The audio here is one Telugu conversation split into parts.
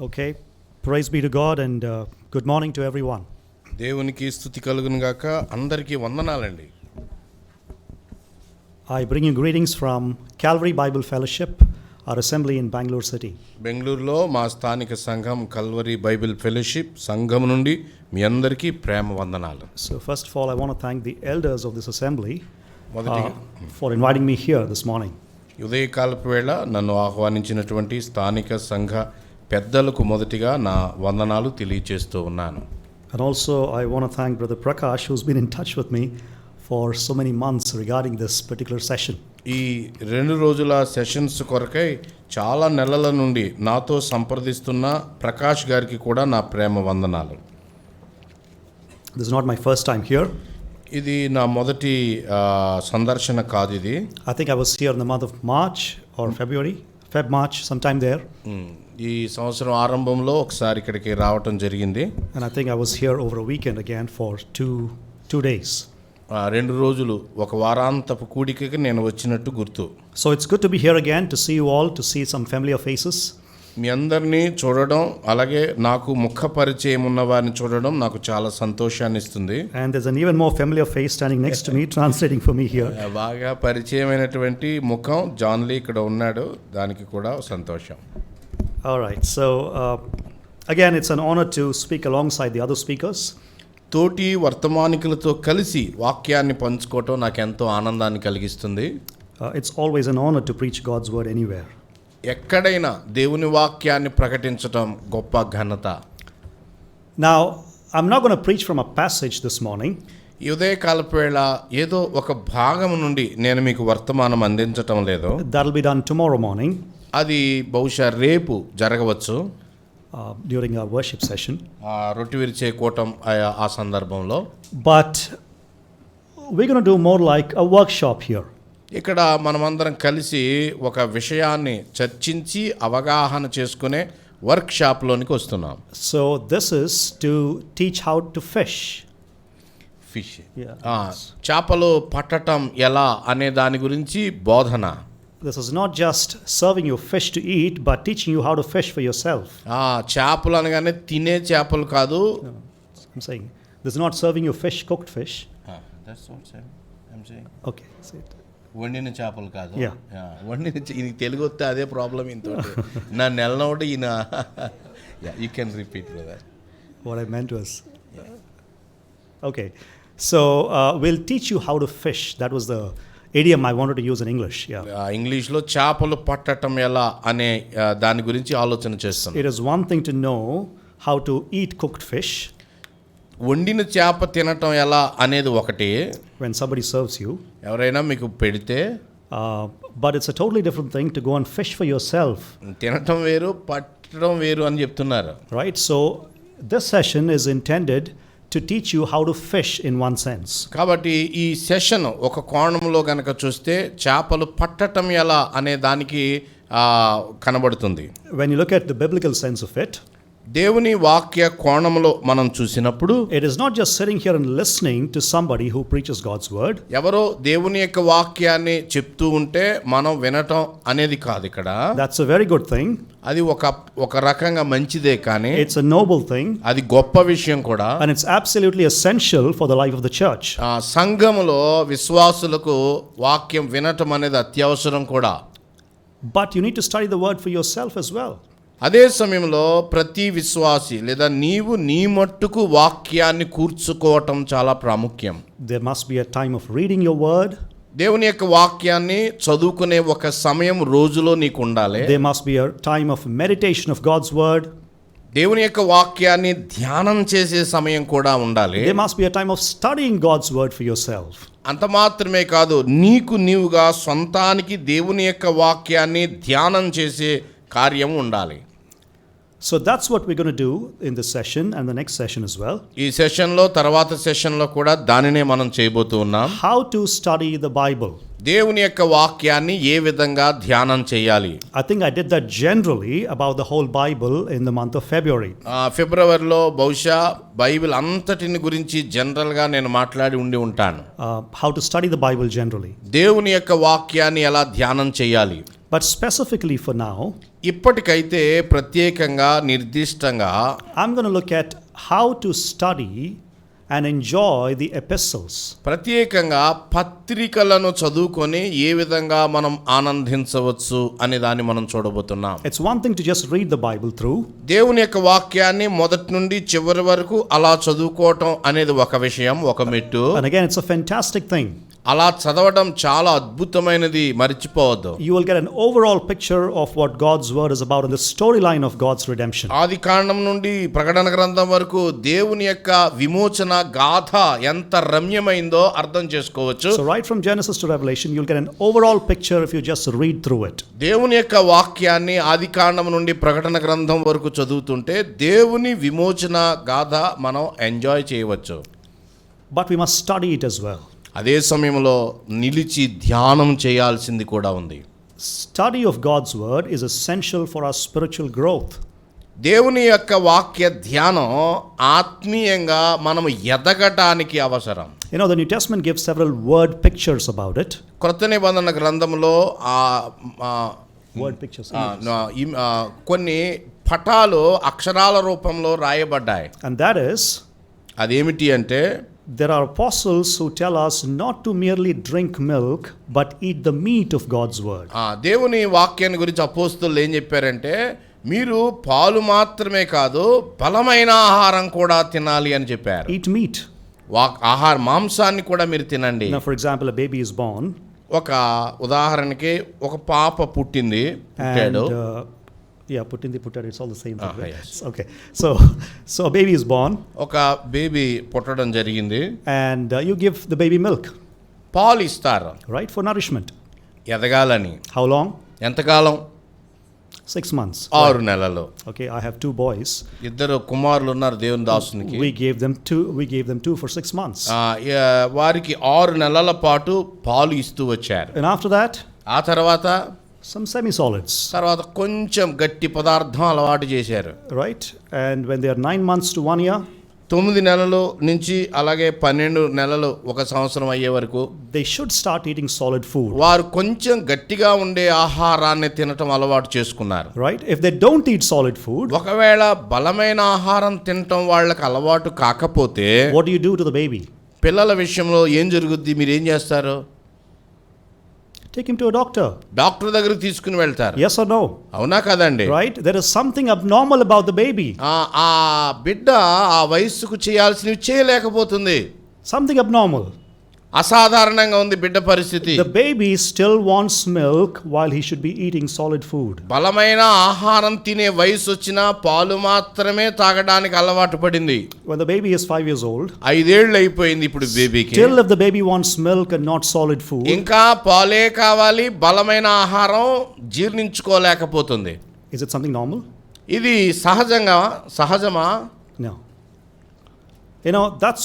Okay, praise be to God and good morning to everyone. దేవునికి స్తుతి కలుగును గాక. అందరికీ వందనాలండి. I bring you greetings from Calvary Bible Fellowship, our assembly in Bangalore City. బెంగళూరులో మా స్థానిక సంఘం కల్వరీ బైబిల్ ఫెలోషిప్ సంఘం నుండి మీ అందరికీ ప్రేమ వందనాలు. So first of all, I want to thank the elders of this assembly మొదటిగా for inviting me here this morning. ఉదయకాలపు వేళ నన్ను ఆహ్వానించినటువంటి స్థానిక సంఘ పెద్దలకు మొదటిగా నా వందనాలు తెలియజేస్తూ ఉన్నాను. And also I want to thank Brother Prakash, who's been in touch with me for so many months regarding this particular session. ఈ 2 రోజుల సెషన్స్ కొరకై చాలా నెలల నుండి నాతో సంప్రదిస్తున్న ప్రకాష్ గారికి కూడా నా ప్రేమ వందనాలు. This is not my first time here. ఇది నా మొదటి సందర్శన కాదు ఇది. I think I was here in the month of March or March, sometime there. ఈ సంవత్సరం ఆరంభంలో ఒకసారి ఇక్కడికి రావటం జరిగింది. And I think I was here over a weekend again for two days. 2 రోజులు ఒక వారాంతపు కూడికకి నేను వచ్చినట్టు గుర్తు. So it's good to be here again, to see you all, to see some familiar faces. మీ అందరినీ చూడడం, అలాగే నాకు ముఖ పరిచయం ఉన్న వారిని చూడడం నాకు చాలా సంతోషాన్ని ఇస్తుంది. And there's an even more familiar face standing next to me, translating for me here. బాగా పరిచయమైనటువంటి ముఖం జాన్లీ ఇక్కడ ఉన్నాడు, దానికి కూడా సంతోషం. All right, so again it's an honor to speak alongside the other speakers. తోటి వర్తమానికులతో కలిసి వాక్యాన్ని పంచుకోవటం నాకు ఎంతో ఆనందాన్ని కలిగిస్తుంది. It's always an honor to preach God's word anywhere. ఎక్కడైనా దేవుని వాక్యాన్ని ప్రకటించటం గొప్ప ఘనత. Now, I'm not going to preach from a passage this morning. ఈ ఉదయకాలపు వేళ ఏదో ఒక భాగం నుండి నేను మీకు వర్తమానం అందించటం లేదు. That'll be done tomorrow morning. అది బహుశా రేపు జరగవచ్చు during our worship session. రొట్టె విరిచే కూటం ఆ సందర్భంలో. But we're going to do more like a workshop here. ఇక్కడ మనమందరం కలిసి ఒక విషయాన్ని చర్చించి అవగాహన చేసుకునే వర్క్ షాప్లోనికి వస్తున్నాం. So this is to teach how to fish. Fish. Yeah. చేపలు పట్టటం ఎలా అనే దాని గురించి బోధన. This is not just serving you fish to eat, but teaching you how to fish for yourself. చేపలు అనగానే తినే చేపలు కాదు. No, I'm saying this is not serving you fish, cooked fish. That's what I'm saying. Okay, say it. వండిన చేపలు కాదు. Yeah. వండిన ఈయనకి తెలుగు వస్తే అదే ప్రాబ్లం ఇంత నా నెలనోటి ఈయన. You can repeat brother. What I meant was okay, so we'll teach you how to fish. That was the idiom I wanted to use in English. Yeah. ఇంగ్లీష్లో చేపలు పట్టటం ఎలా అనే దాని గురించి ఆలోచన చేస్తాను. It is one thing to know how to eat cooked fish. వండిన చేప తినటం ఎలా అనేది ఒకటి. When somebody serves you, ఎవరైనా మీకు పెడితే. but it's a totally different thing to go and fish for yourself. తినటం వేరు, పట్టడం వేరు అని చెప్తున్నారు. Right? So this session is intended to teach you how to fish in one sense. కాబట్టి ఈ సెషన్ ఒక కోణంలో గనక చూస్తే చేపలు పట్టటం ఎలా అనే దానికి కనబడుతుంది. When you look at the biblical sense of it, దేవుని వాక్య కోణంలో మనం చూసినప్పుడు it is not just sitting here and listening to somebody who preaches God's word. ఎవరో దేవుని యొక్క వాక్యాన్ని చెప్తూ ఉంటే మనం వినటం అనేది కాదు ఇక్కడ. That's a very good thing. అది ఒక రకంగా మంచిదే, కానీ It's a noble thing. అది గొప్ప విషయం కూడా. And it's absolutely essential for the life of the church. సంఘములో విశ్వాసులకు వాక్యం వినటం అనేది అత్యవసరం కూడా. But you need to study the word for yourself as well. అదే సమయంలో ప్రతి విశ్వాసి లేదా నీవు నీ మట్టుకు వాక్యాన్ని కూర్చుకోవటం చాలా ప్రాముఖ్యం. There must be a time of reading your word. దేవుని యొక్క వాక్యాన్ని చదువుకునే ఒక సమయం రోజులో నీకు ఉండాలి. There must be a time of meditation of God's word. దేవుని యొక్క వాక్యాన్ని ధ్యానం చేసే సమయం కూడా ఉండాలి. There must be a time of studying God's word for yourself. అంత మాత్రమే కాదు, నీవుగా సొంతానికి దేవుని యొక్క వాక్యాన్ని ధ్యానం చేసే కార్యం ఉండాలి. So that's what we're going to do in this session and the next session as well. ఈ సెషన్లో తర్వాత సెషన్లో కూడా దానినే మనం చేయబోతూ ఉన్నాం. How to study the Bible. దేవుని యొక్క వాక్యాన్ని ఏ విధంగా ధ్యానం చేయాలి. I think I did that generally about the whole Bible in the month of February. ఫిబ్రవరిలో బహుశా బైబిల్ అంతటిని గురించి జనరల్గా నేను మాట్లాడి ఉండి ఉంటాను. How to study the Bible generally. దేవుని యొక్క వాక్యాన్ని ఎలా ధ్యానం చేయాలి. But specifically for now, ఇప్పటికైతే ప్రత్యేకంగా నిర్దిష్టంగా I'm going to look at how to study and enjoy the epistles. ప్రత్యేకంగా పత్రికలను చదువుకొని ఏ విధంగా మనం ఆనందించవచ్చు అనే దాన్ని మనం చూడబోతున్నాం. It's one thing to just read the Bible through. దేవుని యొక్క వాక్యాన్ని మొదటి నుండి చివరి వరకు అలా చదువుకోవటం అనేది ఒక విషయం, ఒక మెట్టు. And again, it's a fantastic thing. అలా చదవడం చాలా అద్భుతమైనది, మర్చిపోవద్దు. You will get an overall picture of what God's word is about in the storyline of God's redemption. ఆది కాండం నుండి ప్రకటన గ్రంథం వరకు దేవుని యొక్క విమోచన గాథ ఎంత రమ్యమైందో అర్థం చేసుకోవచ్చు. So right from Genesis to Revelation, you'll get an overall picture if you just read through it. దేవుని యొక్క వాక్యాన్ని ఆది కాండం నుండి ప్రకటన గ్రంథం వరకు చదువుతుంటే దేవుని విమోచన గాథ మనం ఎంజాయ్ చేయవచ్చు. But we must study it as well. అదే సమయంలో నిలిచి ధ్యానం చేయాల్సింది కూడా ఉంది. Study of God's word is essential for our spiritual growth. దేవుని యొక్క వాక్య ధ్యానం ఆత్మీయంగా మనం ఎదగటానికి అవసరం. You know, the New Testament gives several word pictures about it. క్రొత్త నిబంధన గ్రంథంలో Word pictures. కొన్ని పటాలు అక్షరాల రూపంలో రాయబడ్డాయి. And that is, అదేమిటి అంటే there are apostles who tell us not to merely drink milk, but eat the meat of God's word. దేవుని వాక్యాన్ని గురించి అపోస్తలులు ఏం చెప్పారంటే, మీరు పాలు మాత్రమే కాదు బలమైన ఆహారం కూడా తినాలి అని చెప్పారు. Eat meat. మాంసాన్ని కూడా మీరు తినండి. Now, for example, a baby is born. ఒక ఉదాహరణకి ఒక పాప పుట్టింది, పుట్టాడు. పుట్టాడు, it's all the same thing. Yes. Okay. So a baby is born. ఒక బేబీ పుట్టడం జరిగింది. And you give the baby milk. పాలు ఇస్తారు. Right, for nourishment. ఎదగాలని. How long? ఎంతకాలం? 6 months. 6 నెలలు. Okay, I have 2 boys. ఇద్దరు కుమారులు ఉన్నారు దేవుని దాసునికి. We gave them two for 6 months. వారికి 6 నెలల పాటు పాలు ఇస్తూ వచ్చారు. And after that, ఆ తర్వాత some semi-solids. తర్వాత కొంచెం గట్టి పదార్థం అలవాటు చేశారు. Right? And when they are 9 months to 1 year, 9 నెలలు నుంచి అలాగే 12 నెలలు, 1 సంవత్సరం అయ్యే వరకు they should start eating solid food. వారు కొంచెం గట్టిగా ఉండే ఆహారాన్ని తినటం అలవాటు చేసుకున్నారు. Right? If they don't eat solid food, ఒకవేళ బలమైన ఆహారం తినటం వాళ్ళకి అలవాటు కాకపోతే what do you do to the baby? పిల్లల విషయంలో ఏం జరుగుద్ది? మీరు ఏం చేస్తారు? Take him to a doctor. Doctor దగ్గరికి తీసుకుని వెళ్తారు. Yes or no? అవునా కదండి? Right? There is something abnormal about the baby. ఆ బిడ్డ ఆ వయస్సుకు చేయాల్సినవి చేయలేకపోతుంది. Something abnormal. అసాధారణంగా ఉంది బిడ్డ పరిస్థితి. The baby still wants milk while he should be eating solid food. బలమైన ఆహారం తినే వయసు వచ్చినా పాలు మాత్రమే తాగడానికి అలవాటు పడింది. When the baby is 5 years old, 5 ఏళ్ళు అయిపోయింది ఇప్పుడు బేబీకి. Still if the baby wants milk and not solid food, ఇంకా పాలే కావాలి, బలమైన ఆహారం జీర్ణించుకోలేకపోతుంది. is it something normal? ఇది సహజమా? No. You know, that's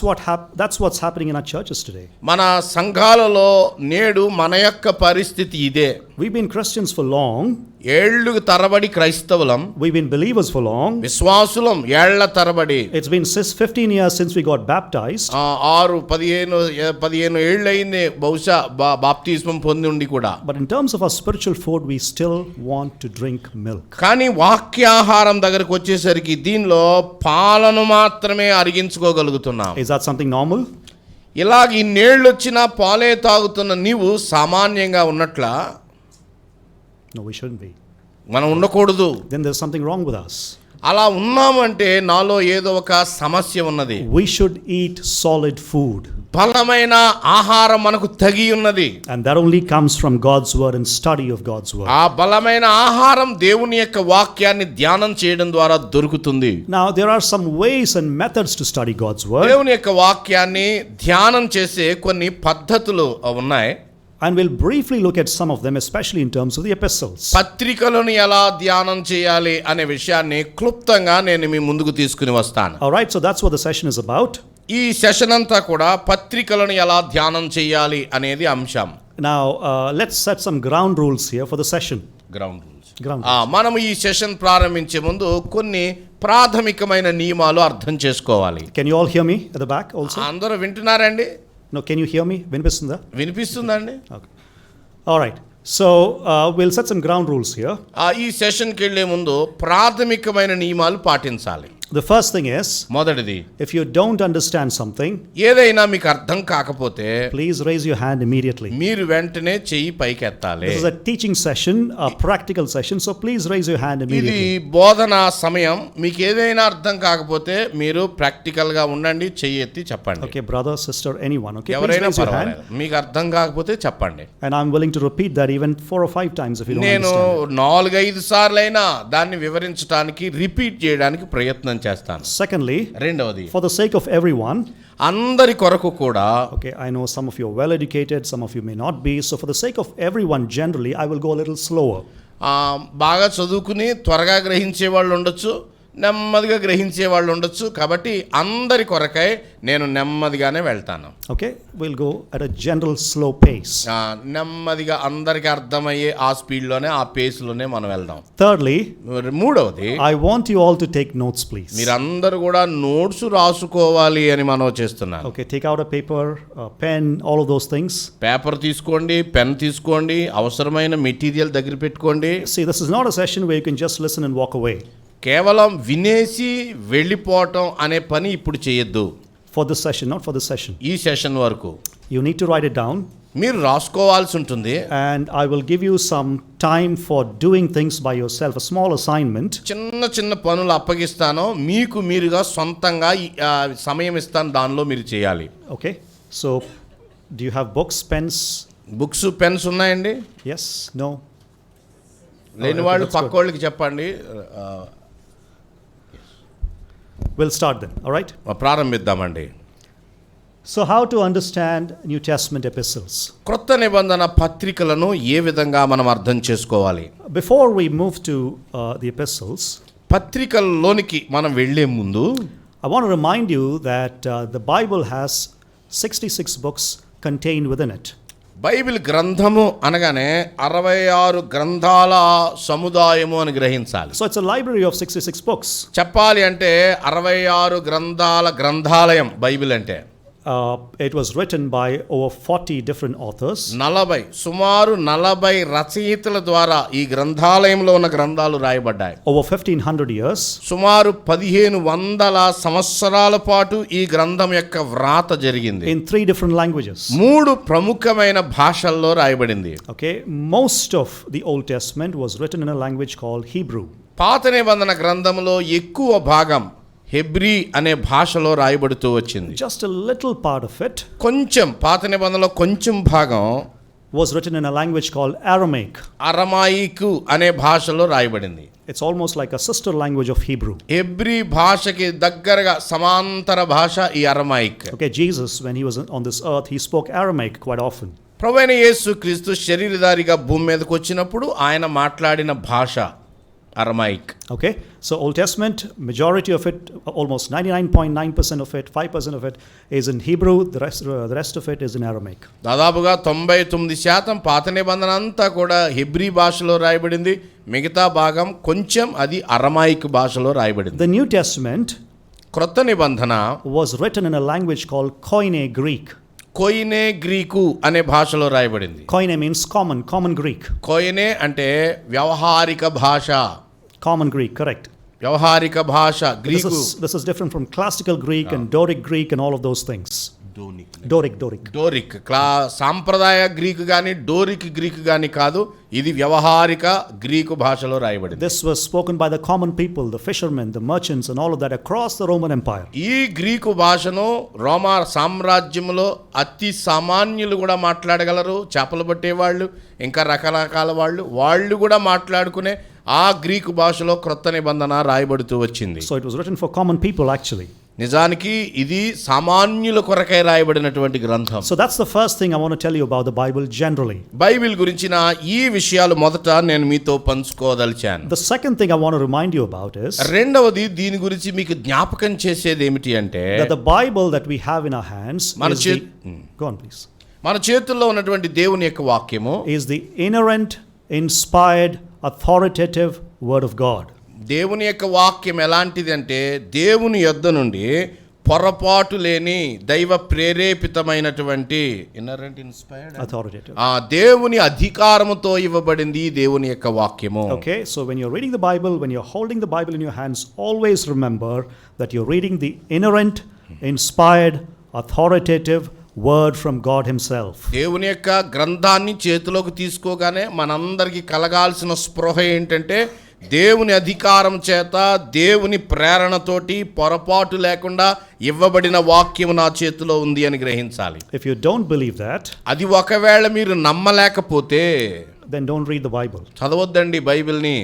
what's happening in our churches today. మన సంఘాలలో నేడు మన యొక్క పరిస్థితి ఇదే. We've been Christians for long. ఏళ్ళు తరబడి క్రైస్తవులం. We've been believers for long. విశ్వాసులం ఏళ్ల తరబడి. It's been 15 years since we got baptized. 15 ఏళ్ళు అయింది బహుశా బాప్తిస్మం పొంది ఉండి కూడా. But in terms of our spiritual food, we still want to drink milk. కానీ వాక్యాహారం దగ్గరకు వచ్చేసరికి దీనిలో పాలను మాత్రమే అరిగించుకోగలుగుతున్నాం. Is that something normal? ఇలాగ ఇన్నేళ్ళు వచ్చినా పాలే తాగుతున్న నీవు సామాన్యంగా ఉన్నట్లా? No, we shouldn't be. మనం ఉండకూడదు. Then there's something wrong with us. అలా ఉన్నామంటే నాలో ఏదో ఒక సమస్య ఉన్నది. We should eat solid food. బలమైన ఆహారం మనకు తగి ఉన్నది. And that only comes from God's word and study of God's word. ఆ బలమైన ఆహారం దేవుని యొక్క వాక్యాన్ని ధ్యానం చేయడం ద్వారా దొరుకుతుంది. Now there are some ways and methods to study God's word. దేవుని యొక్క వాక్యాన్ని ధ్యానం చేసే కొన్ని పద్ధతులు ఉన్నాయి. And we'll briefly look at some of them, especially in terms of the epistles. పత్రికలను ఎలా ధ్యానం చేయాలి అనే విషయాన్ని క్లుప్తంగా నేను మీ ముందుకు తీసుకుని వస్తాను. All right, so that's what the session is about. ఈ సెషన్ అంతా కూడా పత్రికలను ఎలా ధ్యానం చేయాలి అనేది అంశం. Now let's set some ground rules here for the session. Ground rules. Ground. మనం ఈ సెషన్ ప్రారంభించే ముందు కొన్ని ప్రాథమికమైన నియమాలు అర్థం చేసుకోవాలి. Can you all hear me at the back also? అందరూ వింటున్నారండి? No, can you hear me? వినిపిస్తుందా? వినిపిస్తుందండి. Okay. All right. So we'll set some ground rules here. ఈ సెషన్కి వెళ్ళే ముందు ప్రాథమికమైన నియమాలు పాటించాలి. The first thing is, మొదటిది, if you don't understand something, ఏదైనా మీకు అర్థం కాకపోతే please raise your hand immediately. మీరు వెంటనే చెయ్యి పైకెత్తాలి. This is a teaching session, a practical session, so please raise your hand ఇది immediately. బోధన సమయం. మీకు ఏదైనా అర్థం కాకపోతే మీరు ప్రాక్టికల్ గా ఉండండి, చెయ్యి ఎత్తి చెప్పండి. Okay, brother, sister, anyone, okay? Please ఎవరైనా raise your hand. పర్వాలేదు, మీకు అర్థం కాకపోతే చెప్పండి. And I'm willing to repeat that even 4 or 5 times if you don't నేను understand. 4-5 సార్లైనా దాన్ని వివరించడానికి, రిపీట్ చేయడానికి ప్రయత్నం చేస్తాను. Secondly, రెండవది, for the sake of everyone, అందరి కొరకు కూడా, okay, I know some of you are well educated, some of you may not be, so for the sake of everyone generally, I will go a little slower. బాగా చదువుకుని త్వరగా గ్రహించే వాళ్ళు ఉండొచ్చు, నెమ్మదిగా గ్రహించే వాళ్ళు ఉండొచ్చు. కాబట్టి అందరి కొరకై నేను నెమ్మదిగానే వెళ్తాను. Okay, we'll go at a general slow pace. నెమ్మదిగా అందరికి అర్థమయ్యే ఆ స్పీడ్లోనే, ఆ పేస్లోనే మనం వెళ్దాం. Thirdly, మూడవది, I want you all to take notes, please. మీరందరూ కూడా నోట్స్ రాసుకోవాలి అని మనం చేస్తున్నాను. Okay, take out a paper, a pen, all of those things. Paper తీసుకోండి, పెన్ తీసుకోండి, అవసరమైన మెటీరియల్ దగ్గర పెట్టుకోండి. See, this is not a session where you can just listen and walk away. కేవలం వినేసి వెళ్ళిపోవటం అనే పని ఇప్పుడు చేయొద్దు. For this session, not for this session. ఈ సెషన్ వరకు You need to write it down. మీరు రాసుకోవాల్సి ఉంటుంది. And I will give you some time for doing things by yourself, a small assignment. చిన్న చిన్న పనులు అప్పగిస్తాను, మీకు మీరుగా సొంతంగా సమయం ఇస్తాను, దానిలో మీరు చేయాలి. Okay, so do you have books, pens? Books, pens ఉన్నాయండి? Yes? No? లేని వాళ్ళు పక్క వాళ్ళకి చెప్పండి. We'll start then, all right? ప్రారంభిద్దామండి. So how to understand New Testament epistles? క్రొత్త నిబంధన పత్రికలను ఏ విధంగా మనం అర్థం చేసుకోవాలి? Before we move to the epistles, పత్రికల్లోనికి మనం వెళ్ళే ముందు I want to remind you that the Bible has 66 books contained within it. Bible గ్రంథము అనగానే 66 గ్రంథాల సముదాయము అని గ్రహించాలి. So it's a library of 66 books. చెప్పాలి అంటే 66 గ్రంథాల గ్రంథాలయం బైబిల్ అంటే. It was written by over 40 different authors. సుమారు 40 రచయితల ద్వారా ఈ గ్రంథాలయంలో ఉన్న గ్రంథాలు రాయబడ్డాయి. Over 1500 years. సుమారు 1500 సంవత్సరాల పాటు ఈ గ్రంథం యొక్క వ్రాత జరిగింది. In 3 different languages. 3 ప్రముఖమైన భాషల్లో రాయబడింది. Okay, most of the Old Testament was written in a language called Hebrew. పాత నిబంధన గ్రంథంలో ఎక్కువ భాగం హెబ్రీ అనే భాషలో రాయబడుతూ వచ్చింది. Just a little part of it కొంచెం, పాత నిబంధనలో కొంచెం భాగం was written in a language called Aramaic. అరమాయికు అనే భాషలో రాయబడింది. It's almost like a sister language of Hebrew. Hebrew భాషకి దగ్గరగా సమాంతర భాష ఈ Aramaic. Okay, Jesus, when he was on this earth, he spoke Aramaic quite often. ప్రభువైన యేసు క్రీస్తు శరీరధారిగా భూమి మీదకి వచ్చినప్పుడు ఆయన మాట్లాడిన భాష Aramaic. Okay, so Old Testament, majority of it, almost 99.9% of it, 5% of it is in Hebrew, the rest of it is in Aramaic. దాదాపుగా 99% పాత నిబంధన అంతా కూడా హెబ్రీ భాషలో రాయబడింది. మిగతా భాగం కొంచెం అది అరమాయిక్ భాషలో రాయబడింది. The New Testament క్రొత్త నిబంధన was written in a language called Koine Greek. Koine Greek అనే భాషలో రాయబడింది. Koine means common Greek. కోయినే అంటే వ్యవహారిక భాష. Common Greek, correct. వ్యవహారిక భాష Greek. This is different from classical Greek and Doric Greek and all of those things. Doric. Doric సాంప్రదాయ గ్రీకు గాని డోరిక్ గ్రీకు గాని కాదు, ఇది వ్యవహారిక గ్రీకు భాషలో రాయబడింది. This was spoken by the common people, the fishermen, the merchants and all of that across the Roman Empire. ఈ గ్రీకు భాషను రోమా సామ్రాజ్యంలో అతి సామాన్యులు కూడా మాట్లాడగలరు. చేపలు పట్టేవాళ్ళు, ఇంకా రకరకాల వాళ్ళు కూడా మాట్లాడుకునే ఆ గ్రీకు భాషలో క్రొత్త నిబంధన రాయబడుతూ వచ్చింది. So it was written for common people actually. నిజానికి ఇది సామాన్యుల కొరకై రాయబడినటువంటి గ్రంథం. So that's the first thing I want to tell you about the Bible generally. Bible గురించిన ఈ విషయాలు మొదట నేను మీతో పంచుకోదలిచాను. The second thing I want to remind you about is రెండవది దీని గురించి మీకు జ్ఞాపకం చేసేది ఏమిటి అంటే that the Bible that we have in our hands go on please. మన చేతుల్లో ఉన్నటువంటి దేవుని యొక్క వాక్యము is the inerrant, inspired, authoritative word of God. దేవుని యొక్క వాక్యం ఎలాంటిది అంటే దేవుని యొద్ద నుండి పొరపాటు లేని దైవ ప్రేరేపితమైనటువంటి authoritative. ఆ దేవుని అధికారముతో ఇవ్వబడింది ఈ దేవుని యొక్క వాక్యము. Okay, so when you're reading the Bible, when you're holding the Bible in your hands, always remember that you're reading the inerrant, inspired, authoritative word from God himself. దేవుని యొక్క గ్రంథాన్ని చేతిలోకి తీసుకోగానే మనందరికీ కలగాల్సిన స్పృహ ఏంటంటే దేవుని అధికారం చేత దేవుని ప్రేరణతోటి పొరపాటు లేకుండా ఇవ్వబడిన వాక్యము నా చేతిలో ఉంది అని గ్రహించాలి. If you don't believe that, అది ఒకవేళ మీరు నమ్మలేకపోతే then don't read the Bible, చదవద్దండి బైబిల్ని.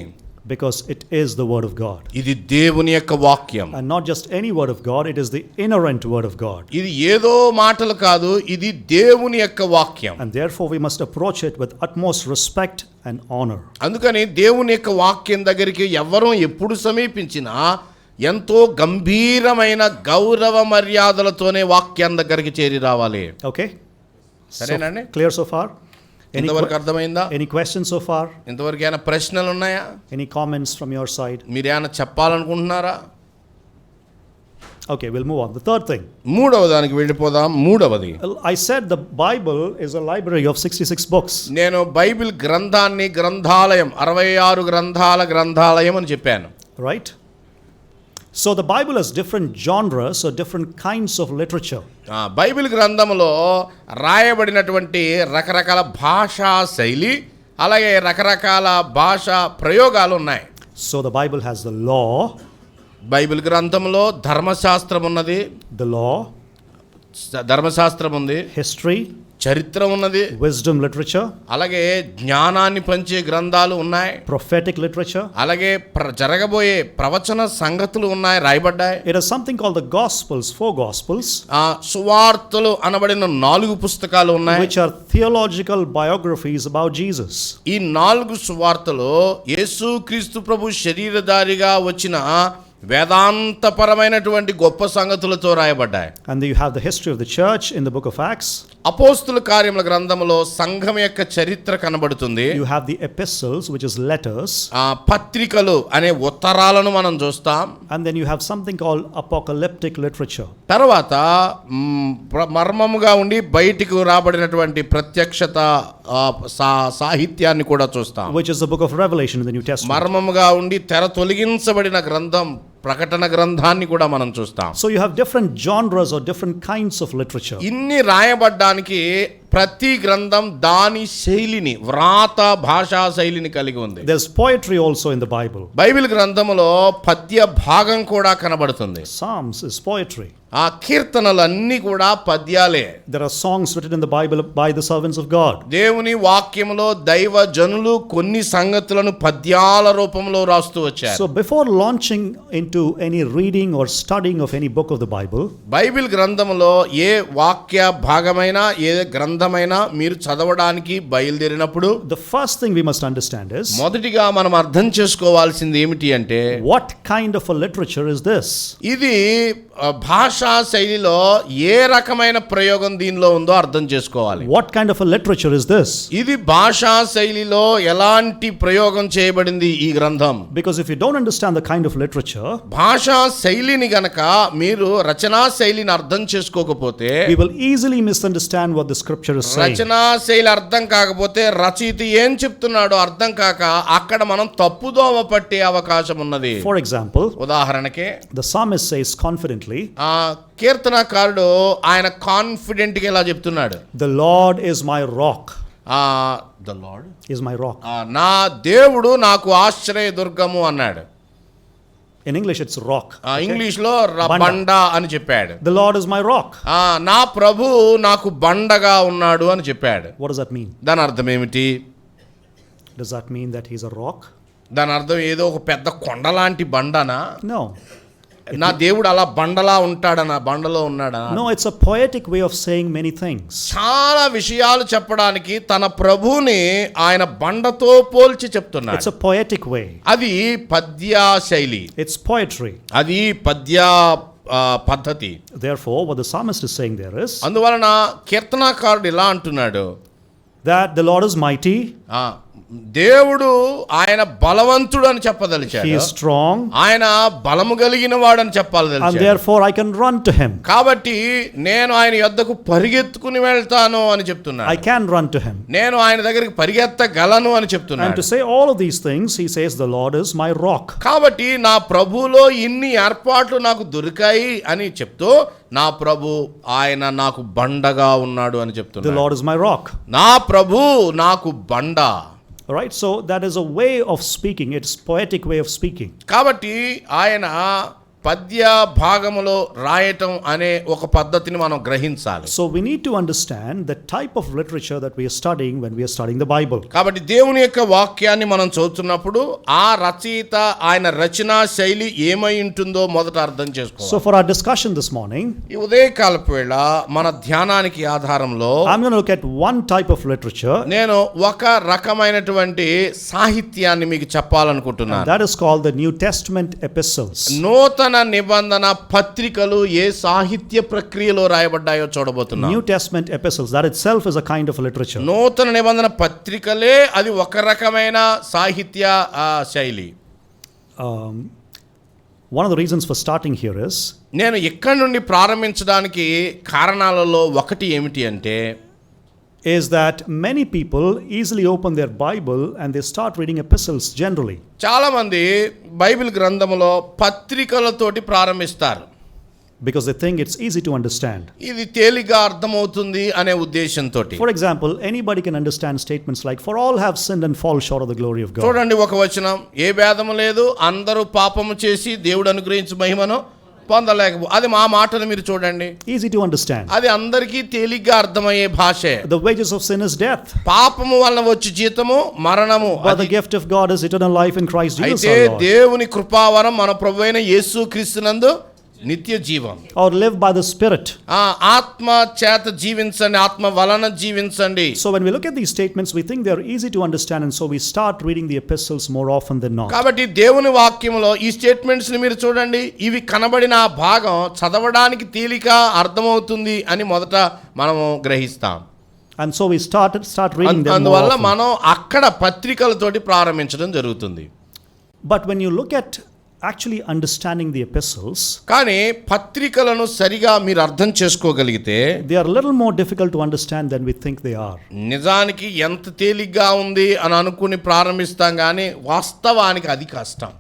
because it is the word of God. ఇది దేవుని యొక్క వాక్యం. And not just any word of God, it is the inerrant word of God. ఇది ఏదో మాటలు కాదు, ఇది దేవుని యొక్క వాక్యం. And therefore we must approach it with utmost respect and honor. అందుకని దేవుని యొక్క వాక్యం దగ్గరికి ఎవరూ ఎప్పుడు సమీపించినా ఎంతో గంభీరమైన గౌరవ మర్యాదలతోనే వాక్యం దగ్గరికి చేరి రావాలి. Okay? సరేనండి? Clear so far? ఇంతవరకు అర్థమైందా? Any questions so far? ఇంతవరకు ఏమైనా ప్రశ్నలు ఉన్నాయా? Any comments from your side? మీరేమైనా చెప్పాలనుకుంటున్నారా? Okay, we'll move on. The third thing. మూడవ దానికి వెళ్ళిపోదాం. మూడవది, I said the Bible is a library of 66 books. నేను బైబిల్ గ్రంథాన్ని గ్రంథాలయం 66 గ్రంథాలయం అని చెప్పాను. Right? So the Bible has different genres or different kinds of literature. Bible గ్రంథంలో రాయబడినటువంటి రకరకాల భాషా శైలి, అలాగే రకరకాల భాషా ప్రయోగాలు ఉన్నాయి. So the Bible has the law. Bible గ్రంథంలో ధర్మశాస్త్రం ఉన్నది, The law, ధర్మశాస్త్రం ఉంది, history, చరిత్ర ఉన్నది, wisdom literature, అలాగే జ్ఞానాన్ని పంచే గ్రంథాలు ఉన్నాయి, prophetic literature. అలాగే జరగబోయే ప్రవచన సంగతులు ఉన్నాయి, రాయబడ్డాయి. It has something called the Gospels, 4 Gospels, సువార్తలు అనబడిన 4 పుస్తకాలు ఉన్నాయి, which are theological biographies about Jesus. ఈ 4 సువార్తలు యేసుక్రీస్తు ప్రభు శరీరధారిగా వచ్చిన వేదాంతపరమైనటువంటి గొప్ప సంగతులతో రాయబడ్డాయి. And then you have the history of the church in the book of Acts. అపోస్తుల కార్యముల గ్రంథంలో సంఘం యొక్క చరిత్ర కనబడుతుంది. You have the epistles, which is letters. పత్రికలు అనే ఉత్తరాలను మనం చూస్తాం. And then you have something called apocalyptic literature. తర్వాత మర్మముగా ఉండి బయటికి రాబడినటువంటి ప్రత్యక్షత సాహిత్యాన్ని కూడా చూస్తాం. Which is the book of Revelation in the New Testament. మర్మముగా ఉండి తెర తొలగించబడిన గ్రంథం ప్రకటన గ్రంథాన్ని కూడా మనం చూస్తాం. So you have different genres or different kinds of literature. ఇన్ని రాయబడ్డానికి ప్రతి గ్రంథం దాని శైలిని, వ్రాత భాషా శైలిని కలిగి ఉంది. There's poetry also in the Bible. Bible గ్రంథములో పద్య భాగం కూడా కనబడుతుంది. Psalms is poetry. ఆ కీర్తనలన్నీ కూడా పద్యాలే. There are songs written in the Bible by the servants of God. దేవుని వాక్యములో దైవ జనులు కొన్ని సంగతులను పద్యాల రూపంలో రాస్తూ వచ్చారు. So before launching into any reading or studying of any book of the Bible, Bible గ్రంథములో ఏ వాక్య భాగమైనా ఏ గ్రంథమైనా మీరు చదవడానికి బయలుదేరినప్పుడు the first thing we must understand is మొదటిగా మనం అర్థం చేసుకోవాల్సింది ఏమిటి అంటే, what kind of a literature is this? ఇది భాషా శైలిలో ఏ రకమైన ప్రయోగం దీనిలో ఉందో అర్థం చేసుకోవాలి. What kind of a literature is this? ఇది భాషా శైలిలో ఎలాంటి ప్రయోగం చేయబడింది ఈ గ్రంథం? Because if you don't understand the kind of literature, భాషా శైలిని గనక మీరు రచనా శైలిని అర్థం చేసుకోకపోతే, we will easily misunderstand what the scripture is saying. రచనా శైలి అర్థం కాకపోతే రచయిత ఏం చెప్తున్నాడో అర్థం కాక అక్కడ మనం తప్పుదోవ పట్టే అవకాశం ఉన్నది. For example, ఉదాహరణకి the psalmist says confidently, కీర్తనకారుడు ఆయన కాన్ఫిడెంట్ గా ఇలా చెప్తున్నాడు, the Lord is my rock. The Lord is my rock. నా దేవుడు నాకు ఆశ్రయ దుర్గము అన్నాడు. In English it's rock. English లో బండ అని చెప్పాడు. The Lord is my rock. నా ప్రభు నాకు బండగా ఉన్నాడు అని చెప్పాడు. What does that mean? దాని అర్థం ఏమిటి? Does that mean that he's a rock? దాని అర్థం ఏదో ఒక పెద్ద కొండలాంటి బండనా? No. నా దేవుడు అలా బండలా ఉంటాడనా, బండలో ఉన్నాడా? No, it's a poetic way of saying many things. చాలా విషయాలు చెప్పడానికి తన ప్రభుని ఆయన బండతో పోల్చి చెప్తున్నాడు. It's a poetic way. అది పద్య శైలి. It's poetry. అది పద్య పద్ధతి. Therefore, what the psalmist is saying there is, అందువలన కీర్తనాకారుడు ఇలా అంటున్నాడు, that the Lord is mighty. దేవుడు ఆయన బలవంతుడు అని He చెప్పదలిచాడు. is strong, ఆయన బలము కలిగిన వాడని and చెప్పాలి. therefore I can run to him. కాబట్టి నేను ఆయన యొద్దకు పరిగెత్తుకుని వెళ్తాను అని చెప్తున్నాను. I can run to him. నేను ఆయన దగ్గరికి పరిగెత్తగలను అని And చెప్తున్నాను. to say all of these things, he says, the Lord is my rock. కాబట్టి నా ప్రభులో ఇన్ని ఏర్పాట్లు నాకు దొరికాయి అని చెప్తూ నా ప్రభు ఆయన నాకు బండగా ఉన్నాడు అని The చెప్తున్నాడు. Lord is my rock. నా ప్రభు నాకు బండ. All right, so that is a way of speaking. It's poetic way of speaking. కాబట్టి ఆయన పద్య భాగములో రాయటం అనే ఒక పద్ధతిని మనం గ్రహించాలి. So we need to understand the type of literature that we are studying when we are studying the Bible. కాబట్టి దేవుని యొక్క వాక్యాన్ని మనం చదువుతున్నప్పుడు ఆ రచయిత ఆయన రచనా శైలి ఏమై ఉంటుందో మొదట అర్థం చేసుకోవాలి. So for our discussion this morning, ఈ ఉదయకాలపు వేళ మన ధ్యానానికి ఆధారంలో I'm going to look at one type of literature, నేను ఒక రకమైనటువంటి సాహిత్యాన్ని మీకు and చెప్పాలనుకుంటున్నాను. that is called the New Testament epistles. నూతన నిబంధన పత్రికలు ఏ సాహిత్య ప్రక్రియలో రాయబడ్డాయో చూడబోతున్నాం. New Testament epistles, that itself is a kind of literature. నూతన నిబంధన పత్రికలే అది ఒక రకమైన సాహిత్య శైలి. One of the reasons for starting here is, నేను ఎక్కడి నుండి ప్రారంభించడానికి కారణాలలో ఒకటి ఏమిటి అంటే that many people easily open their Bible and they start reading epistles generally. చాలా మంది బైబిల్ గ్రంథములో పత్రికలతోటి ప్రారంభిస్తారు. Because they think it's easy to understand. ఇది తేలిగా అర్థమవుతుంది అనే ఉద్దేశంతో. For example, anybody can understand statements like, for all have sinned and fall short of the glory of God. చూడండి ఒక వచనం, ఏ భేదము లేదు, అందరూ పాపము చేసి దేవుడు అనుగ్రహించు మహిమను పొందలేకపో. అది మా మాటను మీరు చూడండి, Easy to understand. అది అందరికీ తేలిగ్గా అర్థమయ్యే భాషే. The wages of sin is death, పాపము వలన వచ్చి జీతము మరణము. but the gift of God is eternal life in Christ Jesus అయితే our Lord. దేవుని కృపావరం మన ప్రభువైన యేసు క్రీస్తునందు నిత్య జీవం. Or live by the Spirit. ఆత్మ చేత జీవించండి, ఆత్మ వలన జీవించండి. So when we look at these statements, we think they are easy to understand, and so we start reading the epistles more often than not. కాబట్టి దేవుని వాక్యములో ఈ స్టేట్మెంట్స్ ని మీరు చూడండి, ఇవి కనబడిన ఆ భాగం చదవడానికి తేలిక అర్థమవుతుంది అని మొదట మనము గ్రహిస్తాం. And so we start reading them more అందువల్ల often. మనం అక్కడ పత్రికలతోటి ప్రారంభించడం జరుగుతుంది. But when you look at actually understanding the epistles, కానీ పత్రికలను సరిగా మీరు అర్థం చేసుకోగలిగితే they are a little more difficult to understand than we think they are. నిజానికి ఎంత తేలిగ్గా ఉంది అని అనుకుని ప్రారంభిస్తాం కానీ వాస్తవానికి అది కష్టం.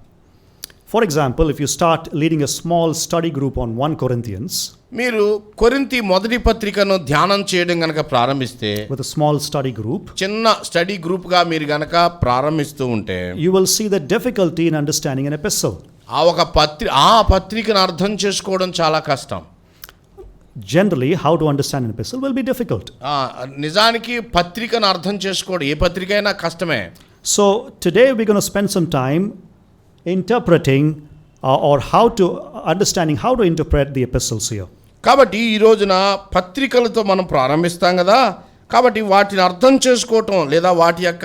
For example, if you start leading a small study group on 1 Corinthians మీరు కొరింథీ మొదటి పత్రికను ధ్యానం చేయడం గనక ప్రారంభిస్తే, with a small study group, చిన్న స్టడీ గ్రూప్ గా మీరు గనక ప్రారంభిస్తూ ఉంటే you will see the difficulty in understanding an epistle. ఆ పత్రికను అర్థం చేసుకోవడం చాలా కష్టం. Generally, how to understand an epistle will be difficult. నిజానికి పత్రికను అర్థం చేసుకోవడం ఏ పత్రిక అయినా కష్టమే. So today we're going to spend some time interpreting or how to understanding how to interpret the epistles here. కాబట్టి ఈ రోజున పత్రికలతో మనం ప్రారంభిస్తాం కదా, కాబట్టి వాటిని అర్థం చేసుకోవటం లేదా వాటి యొక్క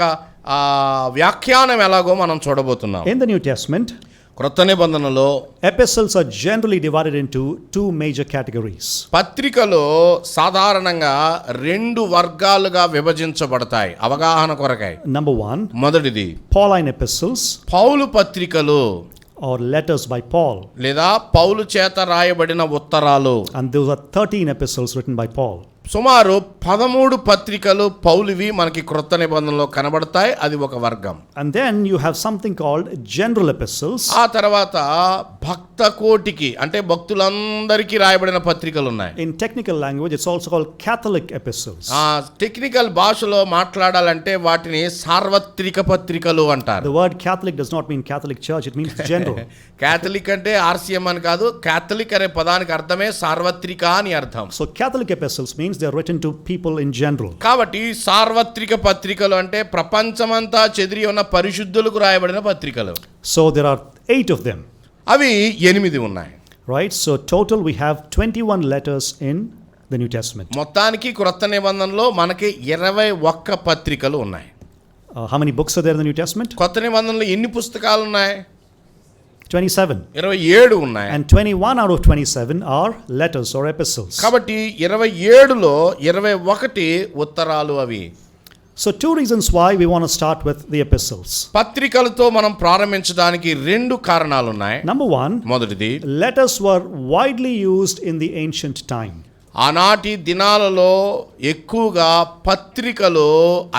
వ్యాఖ్యానం ఎలాగో మనం చూడబోతున్నాం. In the New Testament, క్రొత్త నిబంధనలో epistles are generally divided into two major categories. పత్రికలు సాధారణంగా రెండు వర్గాలుగా విభజించబడతాయి అవగాహన కొరకై. Number one, మొదటిది Pauline epistles, పౌలు పత్రికలు or letters by Paul, లేదా పౌలు చేత రాయబడిన ఉత్తరాలు. and those are 13 epistles written by Paul. సుమారు 13 పత్రికలు పౌలువి మనకి క్రొత్త నిబంధనలో కనబడతాయి, అది ఒక వర్గం. And then you have something called general epistles. ఆ తర్వాత భక్త కోటికి అంటే భక్తులందరికీ రాయబడిన పత్రికలు ఉన్నాయి. In technical language, it's also called Catholic epistles. Technical భాషలో మాట్లాడాలంటే వాటిని సార్వత్రిక పత్రికలు అంటారు. The word Catholic does not mean Catholic Church, it means general. Catholic అంటే ఆర్సిఎం అని కాదు, క్యాథలిక్ అనే పదానికి అర్థమే సార్వత్రిక అని అర్థం. So Catholic epistles means they are written to people in general. కాబట్టి సార్వత్రిక పత్రికలు అంటే ప్రపంచమంతా చెదిరి ఉన్న పరిశుద్ధులకు రాయబడిన పత్రికలు. So there are 8 of them. అవి 8 ఉన్నాయి. Right? So total we have 21 letters in the New Testament. మొత్తానికి క్రొత్త నిబంధనలో మనకి 21 పత్రికలు ఉన్నాయి. How many books are there in the New Testament? కొత్త నిబంధనలో ఎన్ని పుస్తకాలు ఉన్నాయి? 27. 27 ఉన్నాయి. And 21 out of 27 are letters or epistles. కాబట్టి 27లో 21 ఉత్తరాలు అవి. So, two reasons why we want to start with the epistles. పత్రికలతో మనం ప్రారంభించడానికి రెండు కారణాలు ఉన్నాయి. Number one, మొదటిది, letters were widely used in the ancient time. ఆనాటి దినాలలో ఎక్కువగా పత్రికలు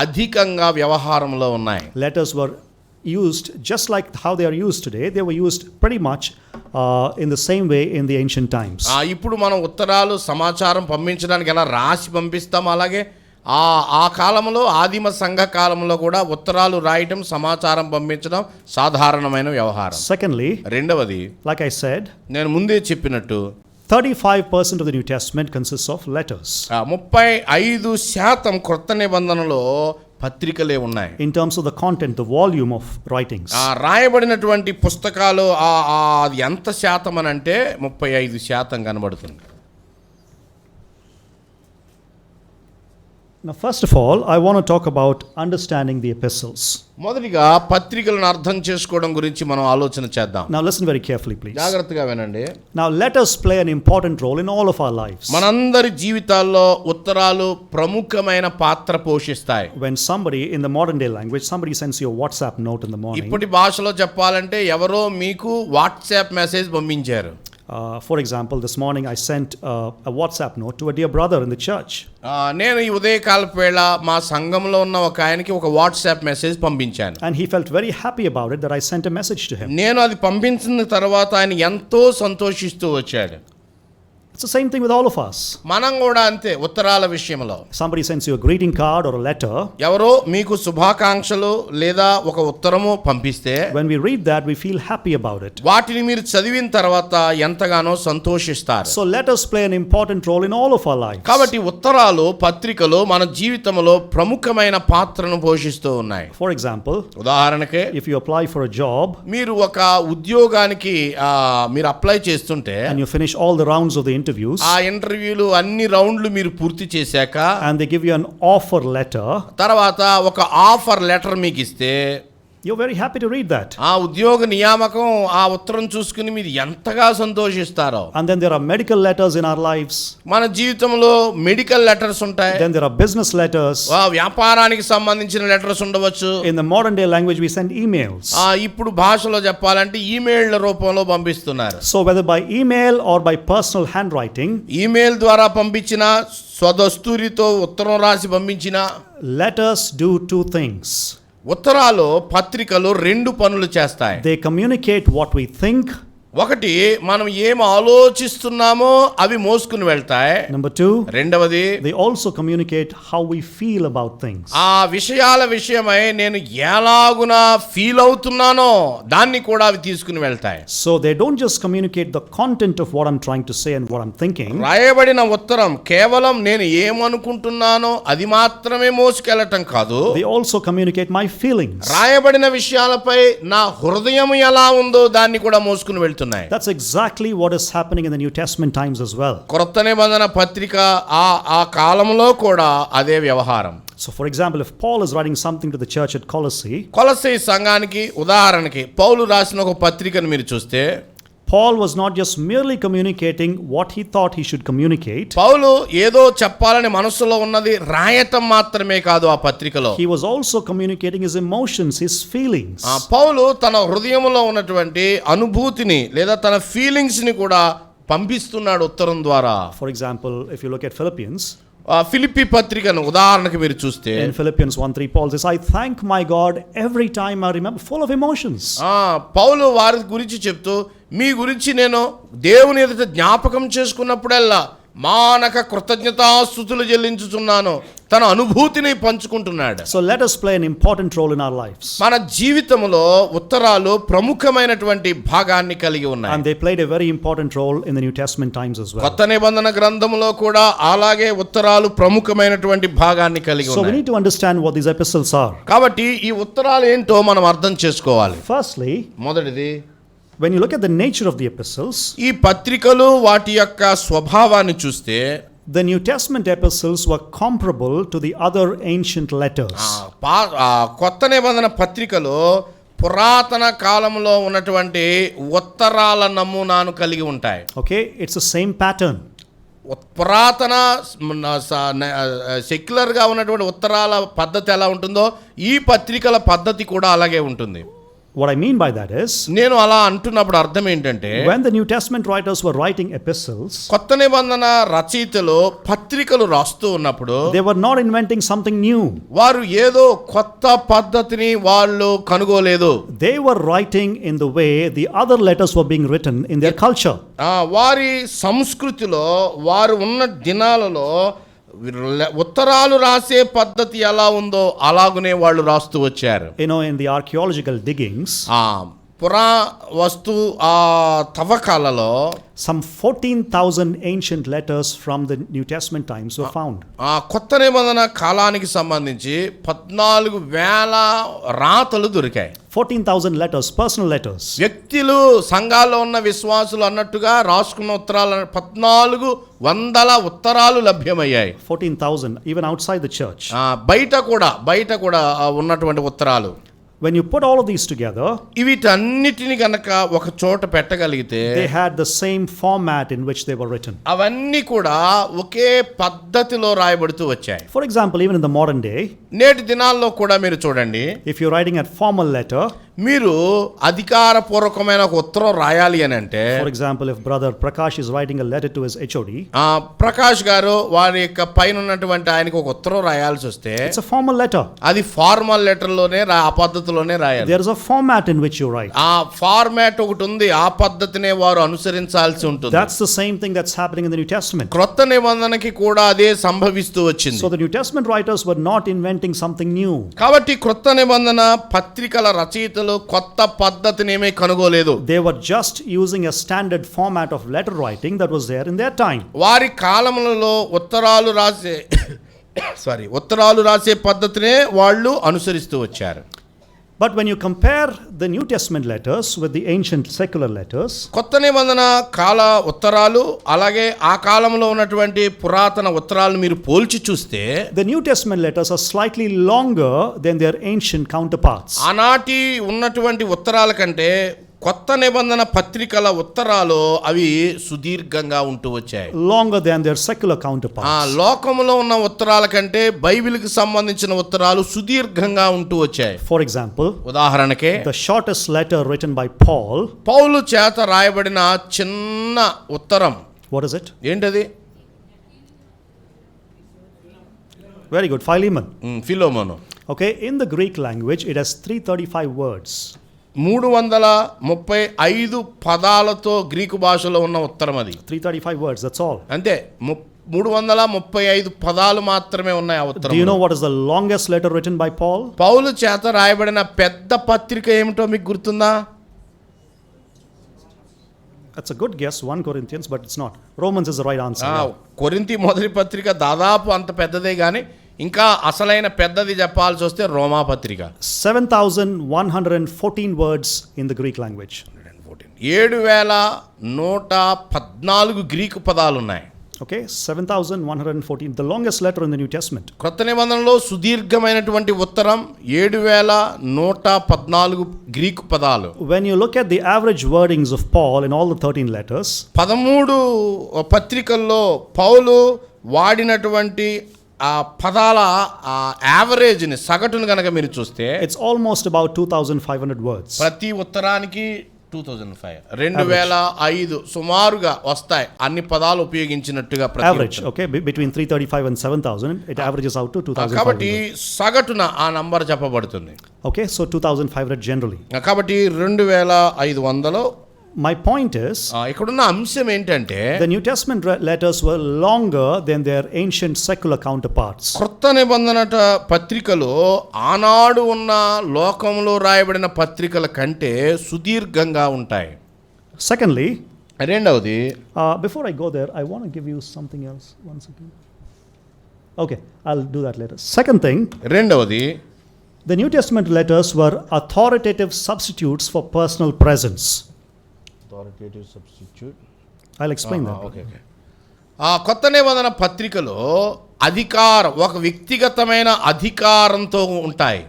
అధికంగా వ్యవహారంలో ఉన్నాయి. Letters were used just like how they are used today. They were used pretty much in the same way in the ancient times. ఇప్పుడు మనం ఉత్తరాలు సమాచారం పంపించడానికి ఎలా రాసి పంపిస్తాం, అలాగే ఆ కాలంలో ఆదిమ సంఘ కాలంలో కూడా ఉత్తరాలు రాయటం, సమాచారం పంపించడం సాధారణమైన వ్యవహారం. Secondly, రెండవది, like I said, నేను ముందే చెప్పినట్టు 35% of the New Testament consists of letters. 35% క్రొత్త నిబంధనలో పత్రికలే ఉన్నాయి. In terms of the content, the volume of writings. రాయబడినటువంటి పుస్తకాలు అది ఎంత శాతం అని అంటే 35% కనబడుతుంది. Now, first of all, I want to talk about understanding the epistles. మొదటిగా పత్రికలను అర్థం చేసుకోవడం గురించి మనం ఆలోచన చేద్దాం. Now, listen very carefully, please. జాగ్రత్తగా వినండి. Now, letters play an important role in all of our lives. మనందరి జీవితాల్లో ఉత్తరాలు ప్రముఖమైన పాత్ర పోషిస్తాయి. When somebody in the modern day language, somebody sends you a WhatsApp note in the morning. ఇప్పటి భాషలో చెప్పాలంటే ఎవరో మీకు వాట్సాప్ మెసేజ్ పంపించారు. For example, this morning I sent a WhatsApp note to a dear brother in the church. నేను ఈ ఉదయకాలపు వేళ మా సంఘంలో ఉన్న ఒక ఆయనకి ఒక వాట్సాప్ మెసేజ్ పంపించాను. And he felt very happy about it that I sent a message to him. నేను అది పంపించిన తర్వాత ఆయన ఎంతో సంతోషిస్తూ వచ్చాడు. It's the same thing with all of us. మనం కూడా అంతే ఉత్తరాల విషయంలో. Somebody sends you a greeting card or a letter. ఎవరో మీకు శుభాకాంక్షలు లేదా ఒక ఉత్తరము పంపిస్తే When we read that, we feel happy about it. వాటిని మీరు చదివిన తర్వాత ఎంతగానో సంతోషిస్తారు. So letters play an important role in all of our lives. కాబట్టి ఉత్తరాలు, పత్రికలు మన జీవితంలో ప్రముఖమైన పాత్రను పోషిస్తూ ఉన్నాయి. For example, ఉదాహరణకి, if you apply for a job మీరు ఒక ఉద్యోగానికి మీరు అప్లై చేస్తుంటే and you finish all the rounds of the interviews, ఆ ఇంటర్వ్యూలు అన్ని రౌండ్లు మీరు పూర్తి చేశాక and they give you an offer letter, తర్వాత ఒక ఆఫర్ లెటర్ మీకు ఇస్తే you're very happy to read that. ఆ ఉద్యోగ నియామకం ఆ ఉత్తరం చూసుకుని మీరు ఎంతగా సంతోషిస్తారో. And then there are medical letters in our lives. మన జీవితంలో మెడికల్ లెటర్స్ ఉంటాయి. Then there are business letters. వ్యాపారానికి సంబంధించిన లెటర్స్ ఉండవచ్చు. In the modern day language, we send emails. ఇప్పుడు భాషలో చెప్పాలంటే ఈమెయిల్ రూపంలో పంపిస్తున్నారు. So whether by email or by personal handwriting, email ద్వారా పంపించిన, స్వదస్తూరితో ఉత్తరం రాసి పంపించిన, letters do two things. ఉత్తరాలు, పత్రికలు రెండు పనులు చేస్తాయి. They communicate what we think. ఒకటి, మనం ఏం ఆలోచిస్తున్నామో అవి మోసుకుని వెళ్తాయి. Number two, రెండవది, they also communicate how we feel about things. ఆ విషయాల విషయమై నేను ఎలాగునా ఫీల్ అవుతున్నానో దాన్ని కూడా అవి తీసుకుని వెళ్తాయి. So they don't just communicate the content of what I'm trying to say and what I'm thinking. రాయబడిన ఉత్తరం కేవలం నేను ఏమనుకుంటున్నానో అది మాత్రమే మోసుకెళ్ళటం కాదు. They also communicate my feelings. రాయబడిన విషయాలపై నా హృదయం ఎలా ఉందో దాన్ని కూడా మోసుకుని వెళ్తాయి. That's exactly what is happening in the New Testament times as well. క్రొత్త నిబంధన పత్రిక ఆ కాలంలో కూడా అదే వ్యవహారం. So for example, if Paul is writing something to the church at Colossae, కొలస్సీ సంఘానికి ఉదాహరణకి పౌలు రాసిన ఒక పత్రికను మీరు చూస్తే, Paul was not just merely communicating what he thought he should communicate. పౌలు ఏదో చెప్పాలని మనసులో ఉన్నది రాయటం మాత్రమే కాదు ఆ పత్రికలో. He was also communicating his emotions, his feelings. పౌలు తన హృదయంలో ఉన్నటువంటి అనుభూతిని లేదా తన ఫీలింగ్స్ ని కూడా పంపిస్తున్నాడు ఉత్తరం ద్వారా. For example, if you look at Philippians, Philippi పత్రికను ఉదాహరణకు మీరు చూస్తే, in Philippians 1:3, Paul says, I thank my God every time I remember, full of emotions. పౌలు వారి గురించి చెప్తూ, మీ గురించి నేను దేవుని ఎదుట జ్ఞాపకం చేసుకున్నప్పుడల్లా మానక కృతజ్ఞతాస్తుతులు చెల్లించుచున్నాను. తన అనుభూతిని పంచుకుంటున్నాడు. So let us play an important role in our lives. మన జీవితంలో ఉత్తరాలు ప్రముఖమైనటువంటి భాగాన్ని కలిగి ఉన్నాయి. And they played a very important role in the New Testament times as well. కొత్త నిబంధన గ్రంథంలో కూడా అలాగే ఉత్తరాలు ప్రముఖమైనటువంటి భాగాన్ని కలిగి So we ఉన్నాయి. need to understand what these epistles are. కాబట్టి ఈ ఉత్తరాలు ఏంటో మనం అర్థం చేసుకోవాలి. Firstly, మొదటిది, when you look at the nature of the epistles, ఈ పత్రికలు వాటి యొక్క స్వభావాన్ని చూస్తే, the New Testament epistles were comparable to the other ancient letters. కొత్త నిబంధన పత్రికలు పురాతన కాలంలో ఉన్నటువంటి ఉత్తరాల నమూనాను కలిగి ఉంటాయి. Okay, it's the same pattern. పురాతన సెక్యులర్గా ఉన్నటువంటి ఉత్తరాల పద్ధతి ఎలా ఉంటుందో ఈ పత్రికల పద్ధతి కూడా అలాగే ఉంటుంది. What I mean by that is, నేను అలా అంటున్నప్పుడు అర్థం ఏంటంటే, when the New Testament writers were writing epistles, కొత్త నిబంధన రచయితలు పత్రికలు రాస్తూ ఉన్నప్పుడు they were not inventing something new. వారు ఏదో కొత్త పద్ధతిని వాళ్ళు కనుగోలేదు. They were writing in the way the other letters were being written in their culture. వారి సంస్కృతిలో వారు ఉన్న దినాలలో ఉత్తరాలు రాసే పద్ధతి ఎలా ఉందో అలాగునే వాళ్ళు రాస్తూ వచ్చారు. You know, in the archaeological diggings, పురావస్తు తవ్వకాలలో some 14,000 ancient letters from the New Testament times were found. కొత్త నిబంధన కాలానికి సంబంధించి 14,000 రాతలు దొరికాయి. 14,000 letters, personal letters. వ్యక్తులు సంఘాల్లో ఉన్న విశ్వాసులు అన్నట్టుగా రాసుకున్న ఉత్తరాలు 1,400 ఉత్తరాలు లభ్యమయ్యాయి. 14,000 even outside the church. బయట కూడా ఉన్నటువంటి ఉత్తరాలు. When you put all of these together, వీటన్నిటిని గనక ఒక చోట పెట్టగలిగితే they had the same format in which they were written. అవన్నీ కూడా ఒకే పద్ధతిలో రాయబడుతూ వచ్చాయి. For example, even in the modern day, నేటి దినాల్లో కూడా మీరు చూడండి, if you're writing a formal letter, మీరు అధికారపూర్వకమైన ఒక ఉత్తరం రాయాలి అని అంటే, for example, if brother Prakash is writing a letter to his HOD, Prakash గారు వారి యొక్క పైన ఉన్నటువంటి ఆయనకు ఒక ఉత్తరం రాయాల్సి వస్తే, it's a formal letter. అది ఫార్మల్ లెటర్ లోనే ఆ పద్ధతిలోనే రాయాలి. There is a format in which you write. ఆ ఫార్మాట్ ఒకటి ఉంది, ఆ పద్ధతినే వారు అనుసరించాల్సి ఉంటుంది. That's the same thing that's happening in the New Testament. క్రొత్త నిబంధనకి కూడా అదే సంభవిస్తూ వచ్చింది. So the New Testament writers were not inventing something new. కాబట్టి క్రొత్త నిబంధన పత్రికల రచయితలు కొత్త పద్ధతిని ఏమీ కనుగోలేదు. They were just using a standard format of letter writing that was there in their time. వారి కాలములలో ఉత్తరాలు రాసే పద్ధతినే వాళ్ళు అనుసరిస్తూ వచ్చారు. But when you compare the New Testament letters with the ancient secular letters, కొత్త నిబంధన కాల ఉత్తరాలు అలాగే ఆ కాలంలో ఉన్నటువంటి పురాతన ఉత్తరాలను మీరు పోల్చి చూస్తే, the New Testament letters are slightly longer than their ancient counterparts. ఆనాటి ఉన్నటువంటి ఉత్తరాల కంటే కొత్త నిబంధన పత్రికల ఉత్తరాలు అవి సుదీర్ఘంగా ఉంటూ వచ్చాయి. Longer than their secular counterparts. లోకములో ఉన్న ఉత్తరాల కంటే బైబిల్కి సంబంధించిన ఉత్తరాలు సుదీర్ఘంగా ఉంటూ వచ్చాయి. For example, ఉదాహరణకే the shortest letter written by Paul, పౌలు చేత రాయబడిన చిన్న ఉత్తరం, what is it? ఏంటది? Very good, Philemon. ఫిలోమోను. Okay, in the Greek language it has 335 words. 335 పదాలతో గ్రీకు భాషలో ఉన్న ఉత్తరం అది. 335 words, that's all. అంతే, 335 పదాలు మాత్రమే ఉన్నాయి ఆ ఉత్తరం. Do you know what is the longest letter written by Paul? పౌలు చేత రాయబడిన పెద్ద పత్రిక ఏమిటో మీకు గుర్తుందా? That's a good guess, 1 Corinthians, but it's not. Romans is the right answer. కొరింథీ మొదటి పత్రిక దాదాపు అంత పెద్దదే, కానీ ఇంకా అసలైన పెద్దది చెప్పాల్సి వస్తే రోమా పత్రిక. 7,114 words in the Greek language. 7,114 Greek పదాలు ఉన్నాయి. Okay, 7,114, the longest letter in the New Testament. క్రొత్త నిబంధనలో సుదీర్ఘమైనటువంటి ఉత్తరం 7,114 గ్రీకు పదాలు. When you look at the average wordings of Paul in all the 13 letters, 13 పత్రికల్లో పౌలు వాడినటువంటి ఆ పదాల యావరేజ్ని, సగటును కనుక మీరు చూస్తే, it's almost about 2,500 words. ప్రతి ఉత్తరానికి 2,500 సుమారుగా వస్తాయి అన్ని పదాలు ఉపయోగించినట్టుగా. Average, okay, between 335 and 7,000, it averages out to 2,500. కాబట్టి సగటున ఆ నంబర్ చెప్పబడుతుంది. Okay, so 2,500 generally. కాబట్టి 2,500. My point is, ఇక్కడున్న అంశం ఏంటంటే, the New Testament letters were longer than their ancient secular counterparts. క్రొత్త నిబంధన పత్రికలు ఆనాడు ఉన్న లోకంలో రాయబడిన పత్రికల కంటే సుదీర్ఘంగా ఉంటాయి. Secondly, రెండవది, before I go there, I want to give you something else. One second. Okay, I'll do that later. Second thing, రెండవది, the New Testament letters were authoritative substitutes for personal presence. authoritative substitute. I'll explain that. Okay. కొత్త నిబంధన పత్రికలో అధికారం, ఒక వ్యక్తిగతమైన అధికారంతో ఉంటాయి.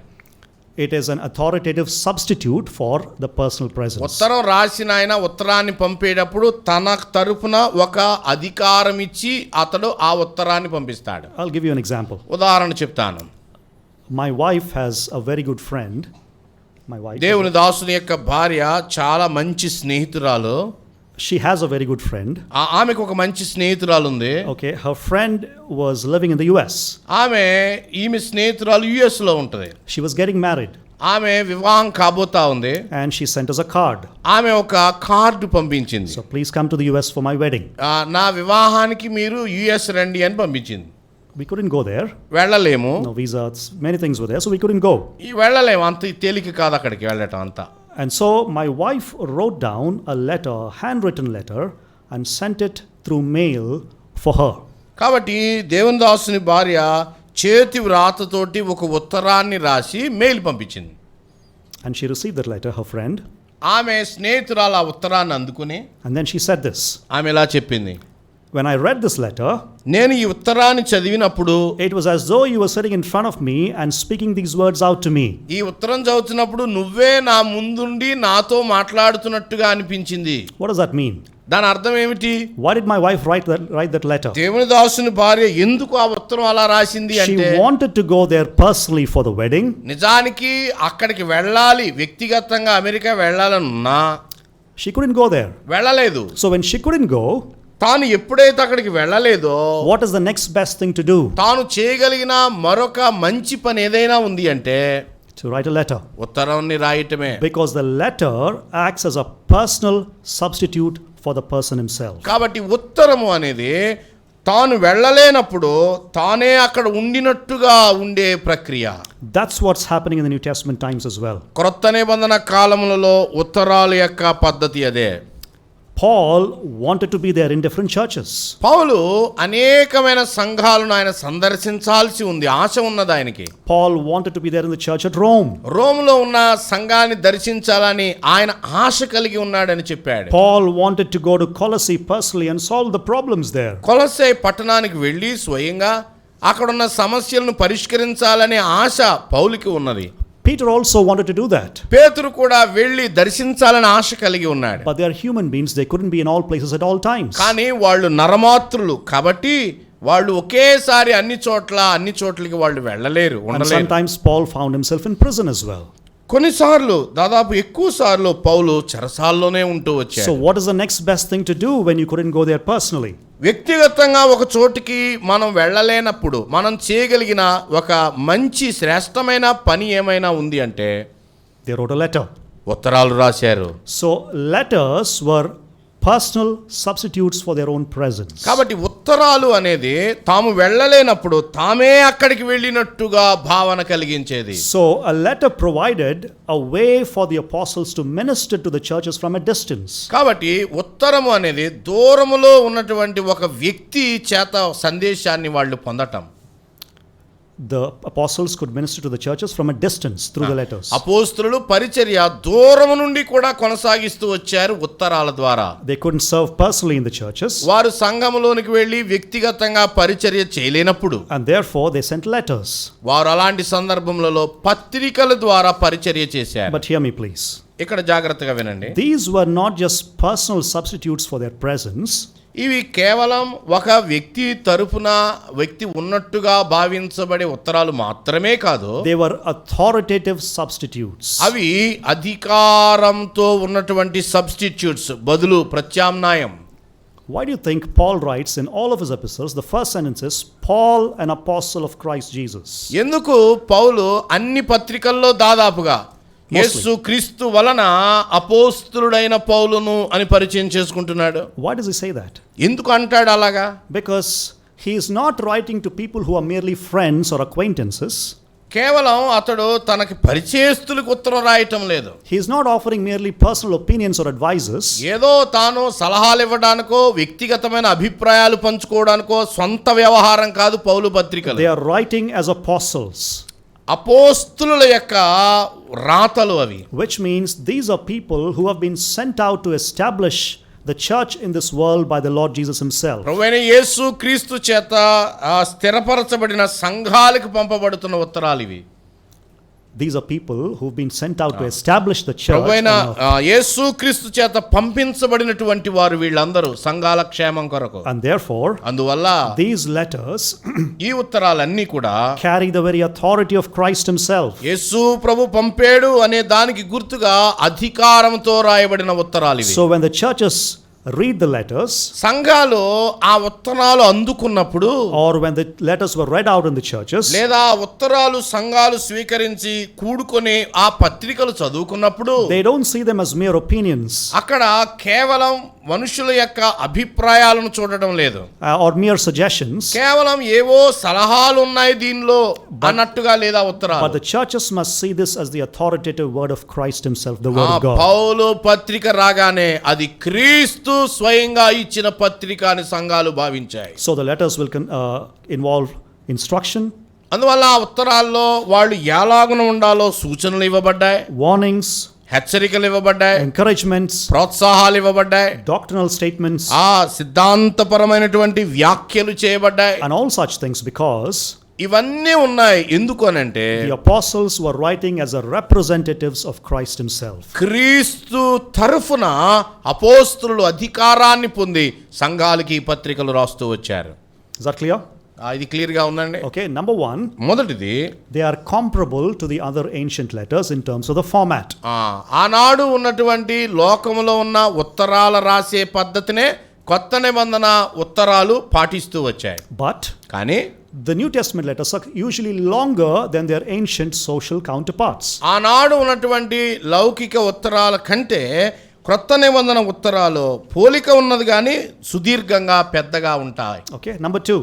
It is an authoritative substitute for the personal presence. ఉత్తరం రాసిన ఆయన ఉత్తరాన్ని పంపేటప్పుడు తన తరపున ఒక అధికారం ఇచ్చి అతడు ఆ ఉత్తరాన్ని పంపిస్తాడు. I'll give you an example. ఉదాహరణ చెప్తాను. My wife has a very good friend. My wife. దేవుని దాసుని యొక్క భార్య చాలా మంచి స్నేహితురాలు. She has a very good friend. ఆమెకు ఒక మంచి స్నేహితురాలు ఉంది. Okay, her friend was living in the US. ఈమె స్నేహితురాలు US లో ఉంటుంది. She was getting married. ఆమె వివాహం కాబోతా ఉంది. And she sent us a card. ఆమె ఒక కార్డు పంపించింది. So please come to the US for my wedding. నా వివాహానికి మీరు US రండి అని పంపించింది. We couldn't go there. వెళ్ళలేము. No visas, many things were there, so we couldn't go. వెళ్ళలేము, అంత తేలిక కాదు అక్కడికి వెళ్ళటం అంతా. And so my wife wrote down a letter, handwritten letter, and sent it through mail for her. కాబట్టి దేవుని దాసుని భార్య చేతి వ్రాతతోటి ఒక ఉత్తరాన్ని రాసి మెయిల్ పంపించింది. And she received that letter, her friend. ఆమె స్నేహితురాలు ఆ ఉత్తరాన్ని అందుకుని And then she said this. ఆమె ఇలా చెప్పింది. When I read this letter, నేను ఈ ఉత్తరాన్ని చదివినప్పుడు it was as though you were sitting in front of me and speaking these words out to me. ఈ ఉత్తరం చదువుతున్నప్పుడు నువ్వే నా ముందుండి నాతో మాట్లాడుతున్నట్టుగా అనిపించింది. What does that mean? దాని అర్థం ఏమిటి? Why did my wife write that letter? దేవుని దాసుని భార్య ఎందుకు ఆ ఉత్తరం అలా రాసింది అంటే, she wanted to go there personally for the wedding. నిజానికి అక్కడికి వెళ్ళాలి, వ్యక్తిగతంగా అమెరికా వెళ్ళాలన్నా she couldn't go there. వెళ్ళలేదు. So when she couldn't go, తాను ఎప్పుడైతే అక్కడికి వెళ్ళలేదో, what is the next best thing to do? తాను చేయగలిగిన మరొక మంచి పని ఏదైనా ఉంది అంటే to write a letter. ఉత్తరాన్ని రాయటమే. Because the letter acts as a personal substitute for the person himself. కాబట్టి ఉత్తరము అనేది తాను వెళ్ళలేనప్పుడు తానే అక్కడ ఉండినట్టుగా ఉండే ప్రక్రియ. That's what's happening in the New Testament times as well. క్రొత్త నిబంధన కాలములలో ఉత్తరాల యొక్క పద్ధతి అదే. Paul wanted to be there in different churches. పౌలు అనేకమైన సంఘాలను ఆయన సందర్శించాల్సి ఉంది, ఆశ ఉన్నది ఆయనకి. Paul wanted to be there in the church at Rome. రోమ్లో ఉన్న సంఘాన్ని దర్శించాలని ఆయన ఆశ కలిగి ఉన్నాడని చెప్పాడు. Paul wanted to go to Colossae personally and solve the problems there. కొలస్సే పట్టణానికి వెళ్ళి స్వయంగా అక్కడున్న సమస్యలను పరిష్కరించాలనే ఆశ పౌలుకి ఉన్నది. Peter also wanted to do that. పేతురు కూడా వెళ్ళి దర్శించాలని ఆశ కలిగి ఉన్నాడు. But they are human beings, they couldn't be in all places at all times. కానీ వాళ్ళు నరమాత్రులు కాబట్టి వాళ్ళు ఒకేసారి అన్ని చోట్లకి వాళ్ళు వెళ్ళలేరు, And ఉండలేరు. sometimes Paul found himself in prison as well. కొన్నిసార్లు దాదాపు ఎక్కువ సార్లు పౌలు చెరసాల్లోనే ఉంటూ వచ్చాడు. So what is the next best thing to do when you couldn't go there personally? వ్యక్తిగతంగా ఒక చోటికి మనం వెళ్ళలేనప్పుడు మనం చేయగలిగిన ఒక మంచి శ్రేష్టమైన పని ఏమైనా ఉంది అంటే They wrote a letter. ఉత్తరాలు రాశారు. So letters were personal substitutes for their own presence. కాబట్టి ఉత్తరాలు అనేది తాము వెళ్ళలేనప్పుడు తామే అక్కడికి వెళ్ళినట్టుగా భావన కలిగించేది. So a letter provided a way for the apostles to minister to the churches from a distance. కాబట్టి ఉత్తరము అనేది దూరములో ఉన్నటువంటి ఒక వ్యక్తి చేత సందేశాన్ని వాళ్ళు పొందటం. The apostles could minister to the churches from a distance through the letters. అపోస్తలులు పరిచర్య దూరము నుండి కూడా కొనసాగిస్తూ వచ్చారు ఉత్తరాల ద్వారా. They couldn't serve personally in the churches. వారు సంఘములోనికి వెళ్ళి వ్యక్తిగతంగా పరిచర్య చేయలేనప్పుడు And therefore they sent letters. వారు అలాంటి సందర్భములలో పత్రికల ద్వారా పరిచర్య చేశారు. But hear me please. ఇక్కడ జాగ్రత్తగా వినండి. These were not just personal substitutes for their presence. ఇవి కేవలం ఒక వ్యక్తి తరపున వ్యక్తి ఉన్నట్టుగా భావించబడే ఉత్తరాలు మాత్రమే కాదు. They were authoritative substitutes. అవి అధికారంతో ఉన్నటువంటి సబ్స్టిట్యూట్స్, బదులు ప్రత్యామ్నాయం. Why do you think Paul writes in all of his epistles, the first sentence is, Paul, an apostle of Christ Jesus? ఎందుకు పౌలు అన్ని పత్రికల్లో దాదాపుగా యేసు క్రీస్తు వలన అపోస్తలుడైన పౌలును అని పరిచయం చేసుకుంటున్నాడు? Why does he say that? ఎందుకు అంటాడు అలాగా? Because he is not writing to people who are merely friends or acquaintances. కేవలం అతడు తనకి పరిచయస్తులకు ఉత్తరం రాయటం లేదు. He is not offering merely personal opinions or advices. ఏదో తాను సలహాలు ఇవ్వడానికో వ్యక్తిగతమైన అభిప్రాయాలు పంచుకోవడానికో సొంత వ్యవహారం కాదు పౌలు పత్రికలు. They are writing as apostles. అపోస్తలుల యొక్క రాతలు అవి. Which means these are people who have been sent out to establish the church in this world by the Lord Jesus himself. ప్రభువైన యేసు క్రీస్తు చేత స్థిరపరచబడిన సంఘాలకు పంపబడుతున్న ఉత్తరాలు ఇవి. These are people who've been sent out to establish the church. ప్రభువైన on earth. యేసుక్రీస్తు చేత పంపించబడినటువంటి వారు వీళ్ళందరూ సంఘాల క్షేమం కొరకు. And therefore, అందువల్ల these letters ఈ ఉత్తరాలన్నీ కూడా carry the very authority of Christ himself. యేసు ప్రభు పంపాడు అనే దానికి గుర్తుగా అధికారంతో రాయబడిన ఉత్తరాలు ఇవి. So when the churches read the letters, సంఘాలు ఆ ఉత్తరాలు అందుకున్నప్పుడు or when the letters were read out in the churches, లేదా ఉత్తరాలు సంఘాలు స్వీకరించి కూడుకొని ఆ పత్రికలు చదువుకున్నప్పుడు they don't see them as mere opinions అక్కడ కేవలం మనుషుల యొక్క అభిప్రాయాలను చూడడం లేదు, or mere suggestions, కేవలం ఏవో సలహాలు ఉన్నాయి దీనిలో అన్నట్టుగా లేదా ఉత్తరాలు. but the churches must see this as the authoritative word of Christ himself, the word of God. పౌలు పత్రిక రాగానే అది క్రీస్తు స్వయంగా ఇచ్చిన పత్రిక అని సంఘాలు భావించాయి. So the letters will involve instruction, అందువల్ల ఆ ఉత్తరాల్లో వాళ్ళు ఎలాగున ఉండాలో సూచనలు ఇవ్వబడ్డాయి, warnings, హెచ్చరికలు ఇవ్వబడ్డాయి, encouragements, ప్రోత్సాహాలు ఇవ్వబడ్డాయి, doctrinal statements, ఆ సిద్ధాంతపరమైనటువంటి వ్యాఖ్యలు చేయబడ్డాయి. and all such things, because ఇవన్నీ ఉన్నాయి ఎందుకు అనంటే the apostles were writing as a representatives of Christ himself. క్రీస్తు తరఫున అపోస్తలులు అధికారాన్ని పొంది సంఘాలకి ఈ పత్రికలు రాస్తూ వచ్చారు. Is that clear? ఇది క్లియర్ గా ఉందండి. Okay, number one, మొదటిది they are comparable to the other ancient letters in terms of the format. ఆనాడు ఉన్నటువంటి లోకములో ఉన్న ఉత్తరాల రాసే పద్ధతినే కొత్త నిబంధన ఉత్తరాలు పాటిస్తూ వచ్చాయి. But కానీ the New Testament letters are usually longer than their ancient social counterparts. ఆనాడు ఉన్నటువంటి లౌకిక ఉత్తరాల కంటే క్రొత్త నిబంధన ఉత్తరాలు పోలిక ఉన్నది కానీ సుదీర్ఘంగా పెద్దగా ఉంటాయి. Okay, number two,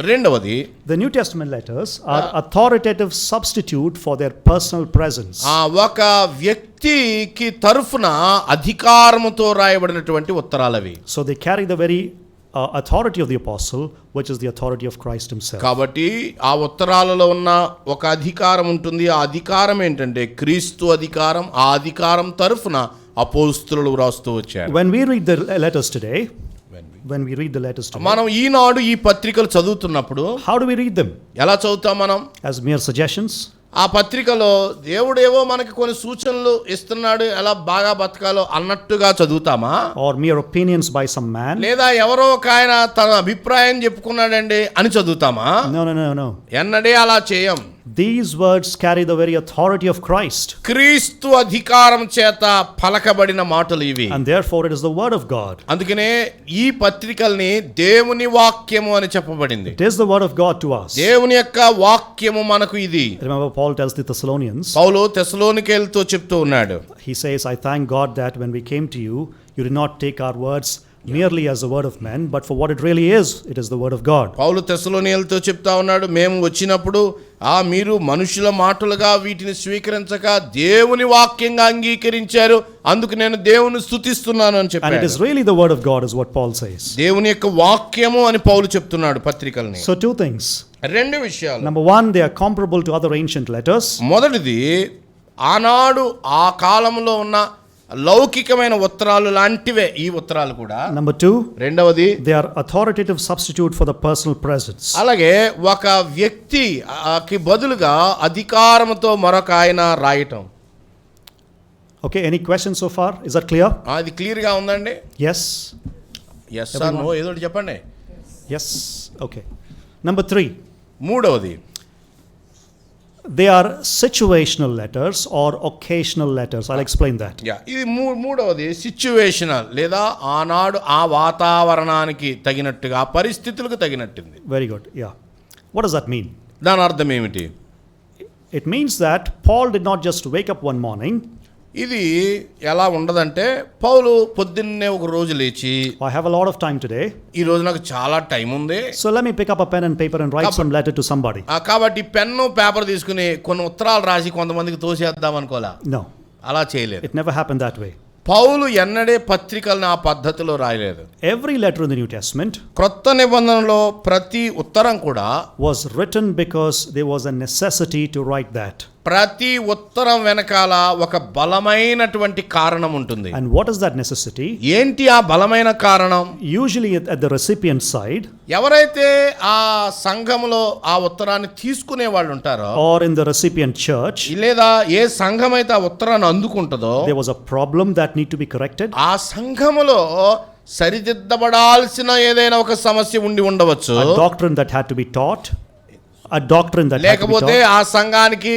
రెండవది the New Testament letters are authoritative substitute for their personal presence. ఒక వ్యక్తికి తరఫున అధికారముతో రాయబడినటువంటి ఉత్తరాలు అవి. So they carry the very authority of the apostle, which is the authority of Christ himself. కాబట్టి ఆ ఉత్తరాలలో ఉన్న ఒక అధికారం ఉంటుంది. ఆ అధికారం ఏంటంటే క్రీస్తు అధికారం. ఆ అధికారం తరఫున అపోస్తలులు రాస్తూ వచ్చారు. When we read the letters today, మనం ఈనాడు ఈ పత్రికలు చదువుతున్నప్పుడు how do we read them? ఎలా చదువుతాం మనం? As mere suggestions? ఆ పత్రికలో దేవుడేవో మనకి కొన్ని సూచనలు ఇస్తున్నాడు ఎలా బాగా బతకాలో అన్నట్టుగా చదువుతామా? Or mere opinions by some man? లేదా ఎవరో ఒక ఆయన తన అభిప్రాయం చెప్పుకున్నాడండి అని చదువుతామా? No. ఎన్నడే అలా చేయం. These words carry the very authority of Christ. క్రీస్తు అధికారం చేత పలకబడిన మాటలు ఇవి. And therefore it is the word of God. అందుకనే ఈ పత్రికల్ని దేవుని వాక్యము అని చెప్పబడింది. It is the word of God to us. దేవుని యొక్క వాక్యము మనకు ఇది. Remember Paul tells the Thessalonians, పౌలు తెస్సలోనికేయులతో చెప్తూ ఉన్నాడు. He says, I thank God that when we came to you, you did not take our words merely as a word of men, but for what it really is, it is the word of God. పౌలు తెస్సలోనియులతో చెప్తా ఉన్నాడు, మేము వచ్చినప్పుడు మీరు మనుషుల మాటలుగా వీటిని స్వీకరించక దేవుని వాక్యంగా అంగీకరించారు, అందుకు నేను దేవుని స్తుతిస్తున్నాను అని చెప్పాడు. And it is really the word of God is what Paul says. దేవుని యొక్క వాక్యము అని పౌలు చెప్తున్నాడు పత్రికల్ని. So two things. రెండు విషయాలు. Number one, they are comparable to other ancient letters. మొదటిది ఆనాడు ఆ కాలంలో ఉన్న లౌకికమైన ఉత్తరాలు లాంటివే ఈ ఉత్తరాలు కూడా. Number two, రెండవది they are authoritative substitute for the personal presence. అలాగే ఒక వ్యక్తికి బదులుగా అధికారంతో మరొక ఆయన రాయటం. Okay, any questions so far? Is that clear? అది క్లియర్ గా ఉందండి? Yes. ఎస్ ఆర్ నో ఏదో ఒకటి చెప్పండి. Yes. Okay. Number three, మూడవది they are situational letters or occasional letters. I'll explain that. ఇది మూడవది సిచ్యువేషనల్ లేదా ఆనాడు ఆ వాతావరణానికి తగినట్టుగా ఆ పరిస్థితులకు తగినట్టుంది. Very good. Yeah. What does that mean? దాని అర్థం ఏమిటి? It means that Paul did not just wake up one morning. ఇది ఎలా ఉండదంటే పౌలు పొద్దున్నే ఒక రోజు లేచి I have a lot of time today, ఈ రోజు నాకు చాలా టైం ఉంది, so let me pick up a pen and paper and write some letter to somebody. కాబట్టి పెన్ను పేపర్ తీసుకుని కొన్ని ఉత్తరాలు రాసి కొంతమందికి తోసేద్దాం అనుకోలా. No, అలా చేయలేదు. it never happened that way. పౌలు ఎన్నడే పత్రికలను ఆ పద్ధతిలో రాయలేదు. Every letter in the New Testament క్రొత్త నిబంధనలో ప్రతి ఉత్తరం కూడా was written because there was a necessity to write that. ప్రతి ఉత్తరం వెనకాల ఒక బలమైనటువంటి కారణం ఉంటుంది. And what is that necessity? ఏంటి ఆ బలమైన కారణం? Usually at the recipient side, ఎవరైతే ఆ సంఘములో ఆ ఉత్తరాన్ని తీసుకునే వాళ్ళు ఉంటారో, or in the recipient church, లేదా ఏ సంఘం అయితే ఆ ఉత్తరాన్ని అందుకుంటుందో, there was a problem that need to be corrected. ఆ సంఘములో సరిదిద్దబడాల్సిన ఏదైనా ఒక సమస్య ఉండి ఉండవచ్చు. A doctrine that had to be taught. A doctrine that had to be లేకపోతే taught. ఆ సంఘానికి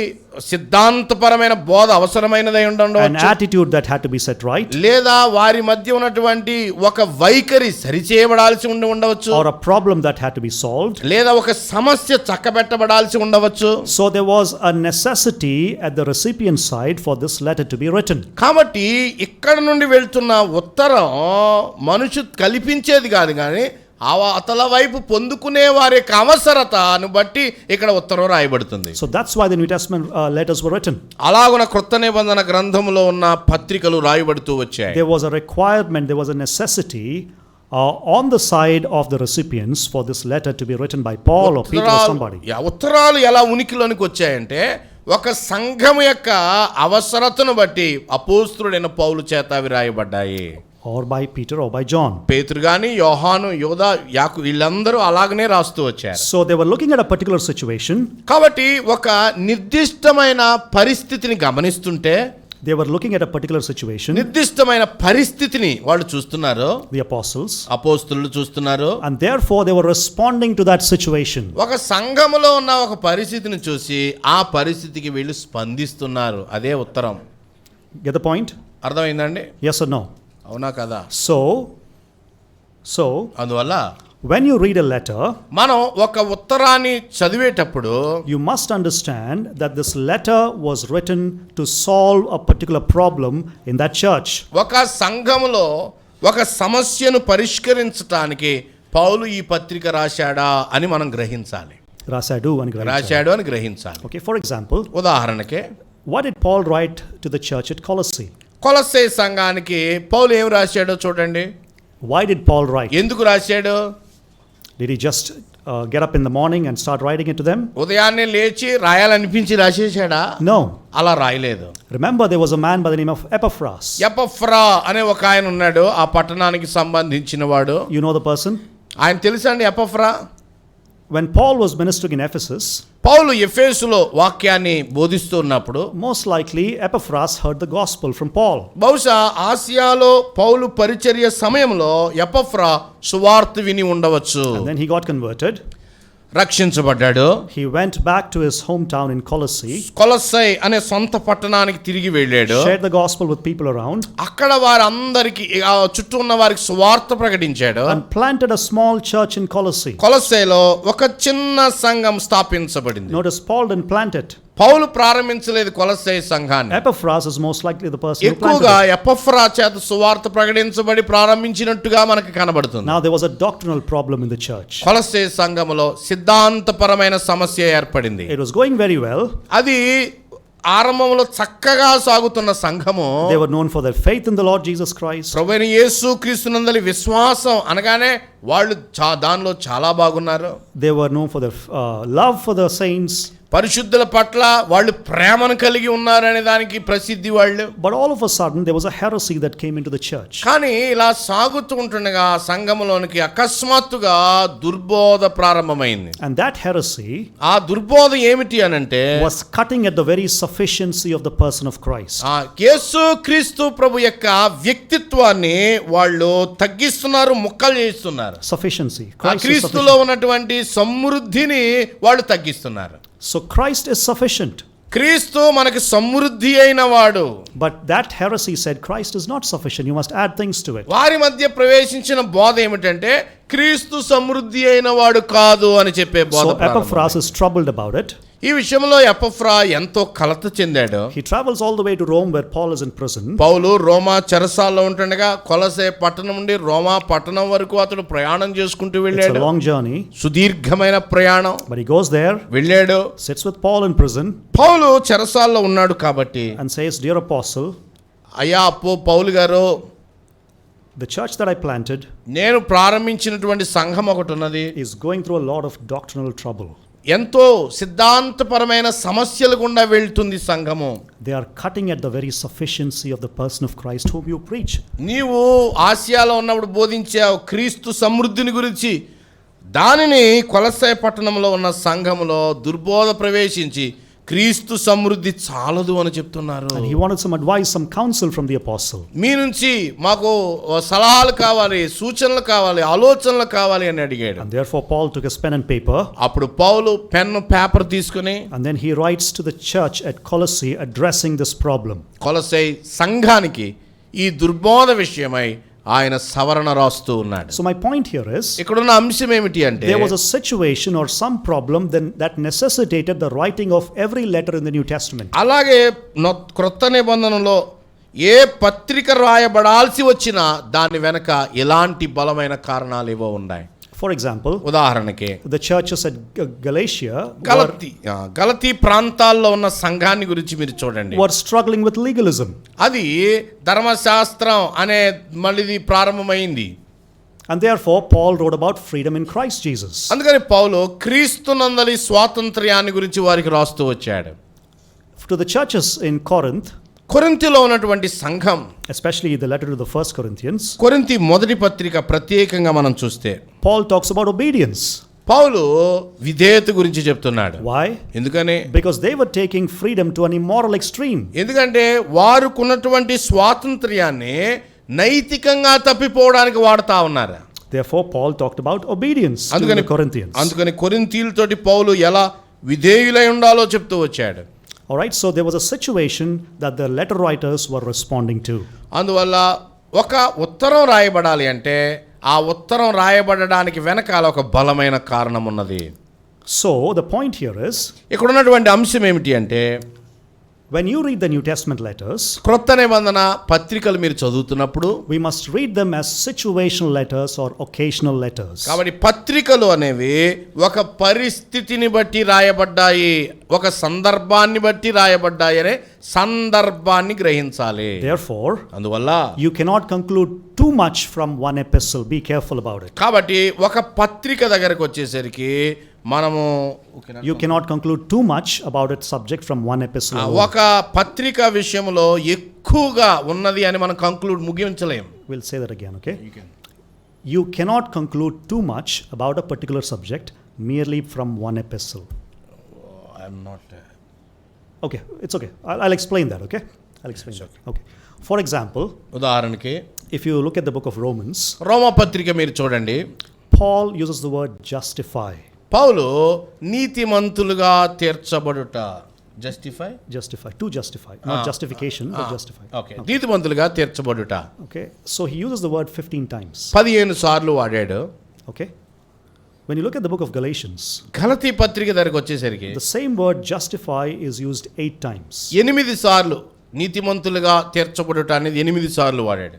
సిద్ధాంతపరమైన బోధ అవసరమైనదై An ఉండవచ్చు. attitude that had to be set right. లేదా వారి మధ్య ఉన్నటువంటి ఒక వైఖరి సరిచేయబడాల్సి ఉండవచ్చు. Or a problem that had to be solved. లేదా ఒక సమస్య చక్కబెట్టబడాల్సి ఉండవచ్చు. So there was a necessity at the recipient side for this letter to be written. కాబట్టి ఇక్కడ నుండి వెళ్తున్న ఉత్తరం మనుషు కల్పించేది కాదు, కానీ అతల వైపు పొందుకునే వారి యొక్క అవసరతను బట్టి ఇక్కడ ఉత్తరం రాయబడుతుంది. So that's why the New Testament letters were written. అలాగున క్రొత్త నిబంధన గ్రంథములో ఉన్న పత్రికలు రాయబడుతూ వచ్చాయి. There was a requirement, there was a necessity on the side of the recipients for this letter to be written by Paul or Peter or somebody. ఉత్తరాలు ఎలా ఉనికిలోనికి వచ్చాయంటే ఒక సంఘం యొక్క అవసరతను బట్టి అపోస్తలుడైన పౌలు చేత అవి రాయబడ్డాయి. Or by Peter or by John. పేతురు గాని, యోహాను, యోదా, యాకోబు వీళ్ళందరూ అలాగనే రాస్తూ వచ్చారు. So they were looking at a particular situation. కాబట్టి ఒక నిర్దిష్టమైన పరిస్థితిని గమనిస్తుంటే, They were looking at a particular situation. నిర్దిష్టమైన పరిస్థితిని వాళ్ళు చూస్తున్నారు, The apostles. అపోస్తలులు చూస్తున్నారు. And therefore they were responding to that situation. ఒక సంఘములో ఉన్న ఒక పరిస్థితిని చూసి ఆ పరిస్థితికి వీళ్ళు స్పందిస్తున్నారు. అదే ఉత్తరం. Get the point? అర్థమైందండి? Yes or no? అవునా కదా? So అందువల్ల when you read a letter, మనం ఒక ఉత్తరాన్ని చదివేటప్పుడు you must understand that this letter was written to solve a particular problem in that church. ఒక సంఘములో ఒక సమస్యను పరిష్కరించడానికి పౌలు ఈ పత్రిక రాశాడా అని మనం గ్రహించాలి. రాశాడు అని గ్రహించాలి. Okay, for example, ఉదాహరణకి what did Paul write to the church at Colossae? కొలస్సే సంఘానికి పౌలు ఏం రాశాడో చూడండి. Why did Paul write? ఎందుకు రాశాడు? Did he just get up in the morning and start writing it to them? ఉదయాన్నే లేచి రాయాలనిపించి రాసేశాడా? No. అలా రాయలేదు. Remember, there was a man by the name of Epaphras. ఎపఫ్రా అనే ఒక ఆయన ఉన్నాడు, ఆ పట్టణానికి సంబంధించిన వాడు. You know the person? ఆయన తెలుసా అండి ఎపఫ్రా? When Paul was ministering in Ephesus, పౌలు ఎఫెసులో వాక్యాన్ని బోధిస్తూ ఉన్నప్పుడు most likely Epaphras heard the gospel from Paul. బహుశా ఆసియాలో పౌలు పరిచర్య సమయంలో ఎపఫ్రా సువార్త విని ఉండవచ్చు. And then he got converted. రక్షించబడ్డాడు. He went back to his hometown in Colossae. కొలస్సై అనే సొంత పట్టణానికి తిరిగి వెళ్ళాడు. Shared the gospel with people around. అక్కడ వారందరికీ చుట్టూ ఉన్న వారికి సువార్త ప్రకటించాడు. And planted a small church in Colossae. కొలస్సైలో ఒక చిన్న సంఘం స్థాపించబడింది. Notice Paul didn't plant it. పౌలు ప్రారంభించలేదు కొలస్సై సంఘాన్ని. Epaphras is most likely the person who planted ఎక్కువగా it. ఎపఫ్రా చేత సువార్త ప్రకటించబడి ప్రారంభించినట్టుగా మనకు కనబడుతుంది. Now there was a doctrinal problem in the church. కొలస్సై సంఘములో సిద్ధాంతపరమైన సమస్య ఏర్పడింది. It was going very well. అది ఆరంభంలో చక్కగా సాగుతున్న సంఘము. They were known for their faith in the Lord Jesus Christ. ప్రభువైన యేసుక్రీస్తునందలి విశ్వాసం అనగానే వాళ్ళు దానిలో చాలా బాగున్నారు. They were known for their love for the saints. పరిశుద్ధుల పట్ల వాళ్ళు ప్రేమను కలిగి ఉన్నారనే దానికి ప్రసిద్ధి వాళ్ళు. But all of a sudden there was a heresy that came into the church. కానీ ఇలా సాగుతూ ఉంటుండగా సంఘములోనికి అకస్మాత్తుగా దుర్బోధ ప్రారంభమైంది. And that heresy ఆ దుర్బోధ ఏమిటి అనంటే was cutting at the very sufficiency of the person of Christ. యేసుక్రీస్తు ప్రభు యొక్క వ్యక్తిత్వాన్ని వాళ్ళు తగ్గిస్తున్నారు, ముక్కలు చేస్తున్నారు. Sufficiency. క్రీస్తులో ఉన్నటువంటి సమృద్ధిని వాళ్ళు తగ్గిస్తున్నారు. So Christ is sufficient. క్రీస్తు మనకి సమృద్ధి అయిన వాడు. But that heresy said Christ is not sufficient. You must add things to it. వారి మధ్య ప్రవేశించిన బోధ ఏమిటంటే క్రీస్తు సమృద్ధి అయిన వాడు కాదు అని చెప్పే బోధ. So Epaphras is troubled about it. ఈ విషయంలో ఎపఫ్రా ఎంతో కలత చెందాడు. He travels all the way to Rome where Paul is in prison. పౌలు రోమా చెరసాల్లో ఉంటుండగా కొలసే పట్టణం నుండి రోమా పట్టణం వరకు అతడు ప్రయాణం చేసుకుంటూ వెళ్ళాడు. It's a long journey. సుదీర్ఘమైన ప్రయాణం. But he goes there. వెళ్ళాడు. Sits with Paul in prison. పౌలు చెరసాల్లో ఉన్నాడు కాబట్టి and says, "Dear apostle, అయ్యా పౌలు గారు, the church that I planted నేను ప్రారంభించినటువంటి సంఘం ఒకటి ఉన్నది, is going through a lot of doctrinal trouble." ఎంతో సిద్ధాంతపరమైన సమస్యల గుండా వెళ్తుంది సంఘము. They are cutting at the very sufficiency of the person of Christ whom you preach. నీవు ఆసియాలో ఉన్నప్పుడు బోధించావు క్రీస్తు సమృద్ధిని గురించి. దానిని కొలస్సే పట్టణంలో ఉన్న సంఘములో దుర్బోధ ప్రవేశించి క్రీస్తు సమృద్ధి చాలదు అని చెప్తున్నారు. And he wanted some advice, some counsel from the apostle. మీ నుంచి మాకు సలహాలు కావాలి, సూచనలు కావాలి, ఆలోచనలు కావాలి అని అడిగాడు. And therefore Paul took his pen and paper. అప్పుడు పౌలు పెన్ను పేపర్ తీసుకుని And then he writes to the church at Colossae addressing this problem. కొలస్సే సంఘానికి ఈ దుర్బోధ విషయమై ఆయన సవరణ రాస్తూ ఉన్నాడు. So my point here is, ఇక్కడున్న అంశం ఏమిటి అంటే there was a situation or some problem then that necessitated the writing of every letter in the New Testament. అలాగే క్రొత్త నిబంధనలో ఏ పత్రిక రాయబడాల్సి వచ్చినా దాని వెనక ఎలాంటి బలమైన కారణాలు ఏవో ఉన్నాయి. For example, ఉదాహరణకి the churches at Galatia గలతీ ప్రాంతాల్లో ఉన్న సంఘాన్ని గురించి మీరు చూడండి. were struggling with legalism. అది ధర్మశాస్త్రం అనే మళ్ళీ ప్రారంభమైంది. And therefore Paul wrote about freedom in Christ Jesus. అందుకని పౌలు క్రీస్తునందలి స్వాతంత్ర్యాన్ని గురించి వారికి రాస్తూ వచ్చాడు. To the churches in Corinth, కొరింథీలో ఉన్నటువంటి సంఘం, especially the letter to the first Corinthians, కొరింథీ మొదటి పత్రిక ప్రత్యేకంగా మనం చూస్తే Paul talks about obedience. పౌలు విధేయత గురించి చెప్తున్నాడు. Why? ఎందుకని? Because they were taking freedom to an immoral extreme. ఎందుకంటే వారుకున్నటువంటి స్వాతంత్ర్యాన్ని నైతికంగా తప్పిపోవడానికి వాడుతా ఉన్నారు. Therefore Paul talked about obedience to the Corinthians. అందుకని కొరింథీయులతోటి పౌలు ఎలా విధేయులై ఉండాలో చెప్తూ వచ్చాడు. All right, so there was a situation that the letter writers were responding to. అందువల్ల ఒక ఉత్తరం రాయబడాలి అంటే ఆ ఉత్తరం రాయబడడానికి వెనకాల ఒక బలమైన కారణం ఉన్నది. So the point here is, ఇక్కడ ఉన్నటువంటి అంశం ఏమిటి అంటే when you read the New Testament letters, క్రొత్త నిబంధన పత్రికలు మీరు చదువుతున్నప్పుడు we must read them as situational letters or occasional letters. కాబట్టి పత్రికలు అనేవి ఒక పరిస్థితిని బట్టి రాయబడ్డాయి, ఒక సందర్భాన్ని బట్టి రాయబడ్డాయి అనే సందర్భాన్ని గ్రహించాలి. Therefore, అందువల్ల you cannot conclude too much from one epistle. Be careful about it. కాబట్టి ఒక పత్రిక దగ్గరకు వచ్చేసరికి మనము You cannot conclude too much about its subject from one epistle. ఒక పత్రిక విషయంలో ఎక్కువగా ఉన్నది అని మనం ముగించలేం. We'll say that again, okay? You cannot conclude too much about a particular subject merely from one epistle. I'm not Okay, it's okay. I'll explain that, okay? I'll explain that. Okay. For example, ఉదాహరణకి if you look at the book of Romans, రోమా పత్రిక మీరు చూడండి. Paul uses the word justify. పౌలు నీతిమంతులుగా తీర్చబడుట, justify, to justify, not justification, but justify. Okay. నీతిమంతులుగా తీర్చబడుట. Okay, so he uses the word 15 times. 15 సార్లు వాడాడు. Okay. When you look at the book of Galatians, గలతీ పత్రిక దగ్గరకు వచ్చేసరికి the same word justify is used 8 times. 8 సార్లు నీతిమంతులుగా తీర్చబడుట అనేది 8 సార్లు వాడాడు.